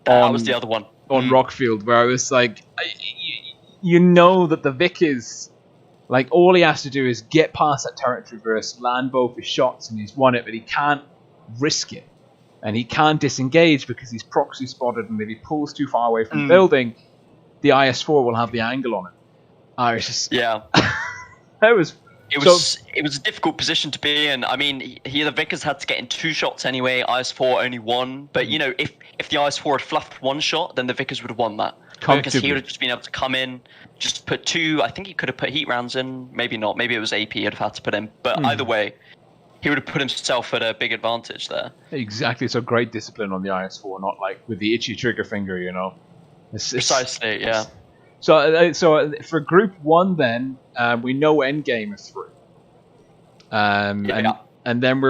That was the other one. On Rockfield, where I was like, you know that the Vic is, like, all he has to do is get past that turret traverse, land both his shots, and he's won it, but he can't risk it. And he can't disengage because he's proxy spotted, and if he pulls too far away from the building, the IS-4 will have the angle on it. I was just... Yeah. It was a difficult position to be in. I mean, the Vickers had to get in 2 shots anyway. IS-4 only 1. But you know, if the IS-4 had fluffed 1 shot, then the Vickers would have won that. Because he would have just been able to come in, just put 2. I think he could have put heat rounds in. Maybe not. Maybe it was AP he'd have had to put in. But either way, he would have put himself at a big advantage there. Exactly. So great discipline on the IS-4, not like with the itchy trigger finger, you know. Precisely. Yeah. So for Group 1 then, we know Endgame is through. And then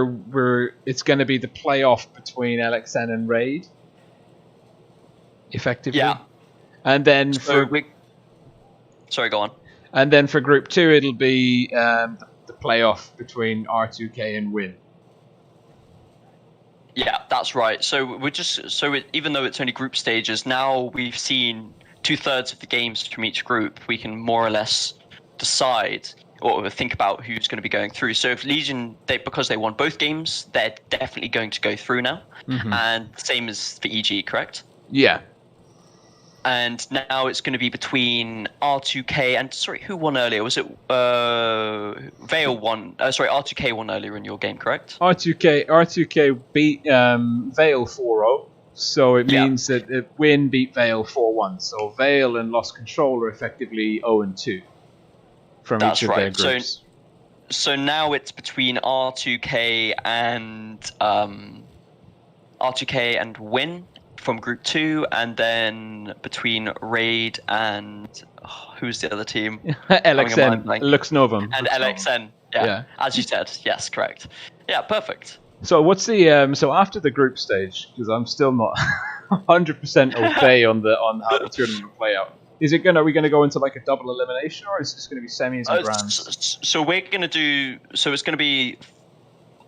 it's going to be the playoff between LXN and Raid, effectively. Yeah. And then sorry, go on. And then for Group 2, it'll be the playoff between R2K and Win. Yeah, that's right. So even though it's only group stages, now we've seen 2/3 of the games from each group. We can more or less decide or think about who's going to be going through. So if Legion, because they won both games, they're definitely going to go through now. And same as for EG, correct? Yeah. And now it's going to be between R2K and who won earlier? Was it Vale won? R2K won earlier in your game, correct? R2K beat Vale 4-0, so it means that Win beat Vale 4-1. So Vale and Lost Control are effectively 0-2 from each of their groups. So now it's between R2K and Win from Group 2, and then between Raid and who's the other team? LXN, Lux Novum. And LXN, yeah, as you said, yes, correct. Yeah, perfect. So what's the so after the group stage? Because I'm still not 100% au fait on how the tournament will play out. Are we gonna go into like a double elimination, or is it just gonna be semis and grands? So we're gonna do. So it's gonna be.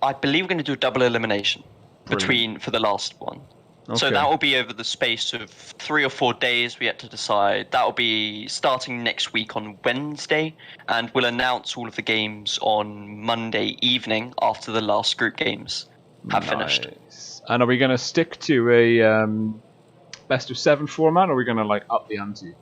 I believe we're gonna do a double elimination for the last one. Okay. So that will be over the space of 3 or 4 days. We have to decide. That will be starting next week on Wednesday, and we'll announce all of the games on Monday evening after the last group games have finished. And are we going to stick to a best of 7 format, or are we going to like up the ante?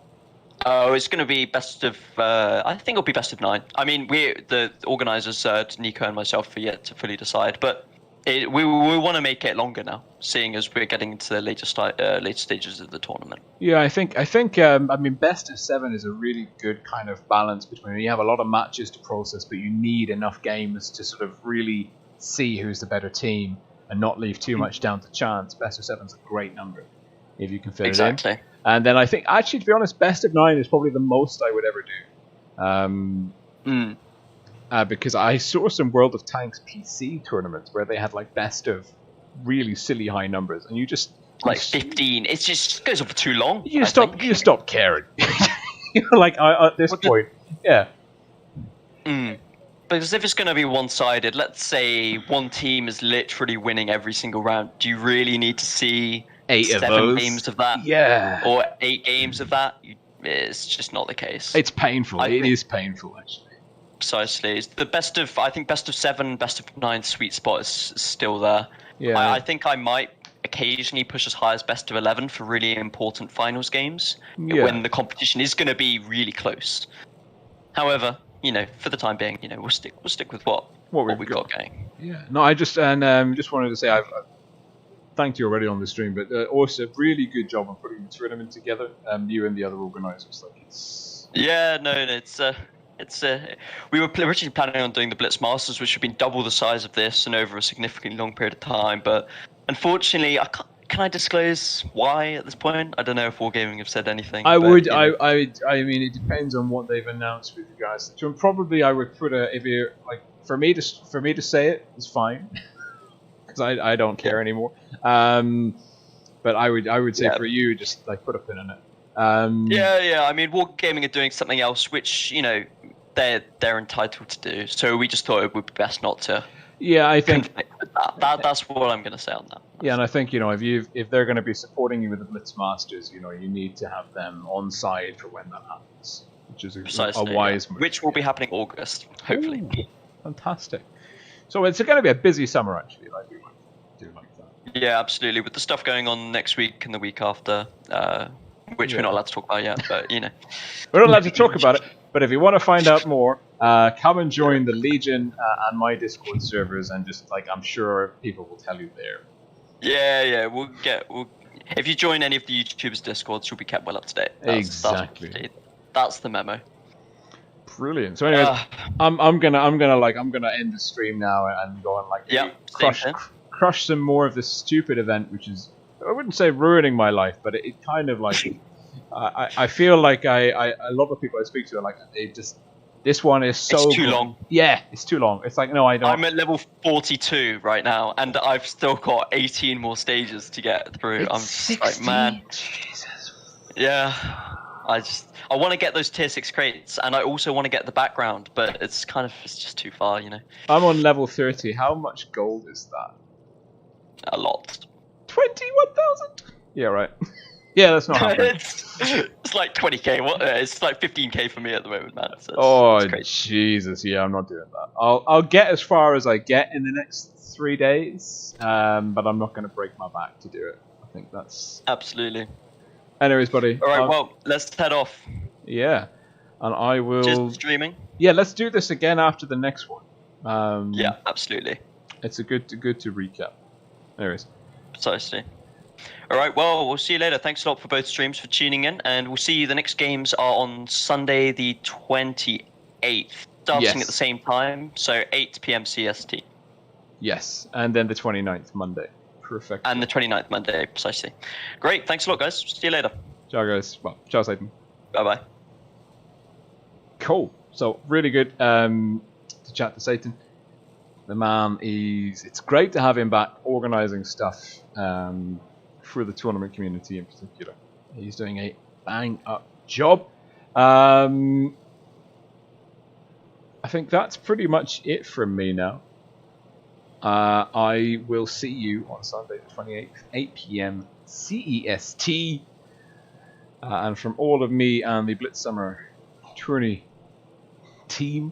Oh, it's going to be best of. I think it'll be best of 9. I mean, the organisers, Nico and myself, are yet to fully decide, but. We want to make it longer now, seeing as we're getting into the later stages of the tournament. Yeah, I think I mean, best of 7 is a really good kind of balance between you have a lot of matches to process, but you need enough games to sort of really see who's the better team and not leave too much down to chance. Best of 7 is a great number if you can fit it in. And then I think, actually, to be honest, best of 9 is probably the most I would ever do. Because I saw some World of Tanks PC tournaments where they had like best of really silly high numbers, and you just like 15. It just goes on for too long. You stop caring. Like at this point, yeah. Because if it's going to be one-sided, let's say one team is literally winning every single round. Do you really need to see 7 games of that? Yeah. Or 8 games of that? It's just not the case. It's painful. It is painful, actually. Precisely. It's the best of 7, best of 9 sweet spot is still there. Yeah. I think I might occasionally push as high as best of 11 for really important finals games when the competition is going to be really close. However, for the time being, we'll stick with what we've got going. Yeah. No, I just wanted to say I've thanked you already on the stream, but also really good job on putting the tournament together. You and the other organisers, we were originally planning on doing the Blitz Masters, which would have been double the size of this and over a significantly long period of time. But unfortunately, can I disclose why at this point? I don't know if Wargaming have said anything. I mean, it depends on what they've announced with regards to. Probably, I would put for me to say it is fine because I don't care anymore. But I would say for you, just like put a pin in it. I mean, Wargaming are doing something else, which they're entitled to do. So we just thought it would be best not to. Yeah, I think that's what I'm going to say on that. Yeah, and I think if they're going to be supporting you with the Blitz Masters, you need to have them on side for when that happens. which is a Precisely, wise move. which will be happening August, hopefully. Ooh, fantastic. So it's going to be a busy summer, actually. I do like that. Yeah, absolutely. With the stuff going on next week and the week after, which we're not allowed to talk about yet, but you know. We're not allowed to talk about it, but if you want to find out more, come and join the Legion and my Discord servers, and just like I'm sure people will tell you there. Yeah, if you join any of the YouTubers' Discords, you'll be kept well up to date. Exactly. That's the memo. Brilliant. So anyways, I'm gonna end the stream now and go and like crush some more of this stupid event, which is, I wouldn't say ruining my life, but it kind of like I feel like a lot of people I speak to are like, this one is so it's too long. Yeah, it's too long. It's like, no, I don't. I'm at level 42 right now, and I've still got 18 more stages to get through. I'm just like, man. Jesus. Yeah. I want to get those tier 6 crates, and I also want to get the background, but it's just too far, you know. I'm on level 30. How much gold is that? A lot. 21,000? Yeah, right. Yeah, that's not happening. It's like 20k. It's like 15k for me at the moment, man. So it's Jesus, yeah, I'm not doing that. I'll get as far as I get in the next 3 days, but I'm not going to break my back to do it. I think that's absolutely. Anyways, buddy. All right, well, let's head off. Yeah, and I will. Just streaming. Yeah, let's do this again after the next one. Yeah, absolutely. It's good to recap. Anyways. Precisely. All right, well, we'll see you later. Thanks a lot for both streams for tuning in, and we'll see you. The next games are on Sunday the 28th, starting at the same time, so 8 p.m. CST. Yes, and then the 29th, Monday. Perfect. And the 29th, Monday, precisely. Great, thanks a lot, guys. See you later. Ciao, guys. Well, ciao, Satan. Bye-bye. Cool. So, really good to chat to Satan. The man it's great to have him back organising stuff for the tournament community in particular. He's doing a bang-up job. I think that's pretty much it from me now. I will see you on Sunday the 28th, 8 p.m. CEST. And from all of me and the Blitz Summer Tourney team,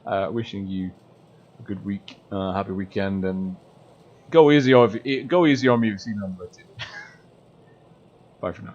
wishing you a good week, happy weekend, and go easy on me if you see number 2. Bye for now.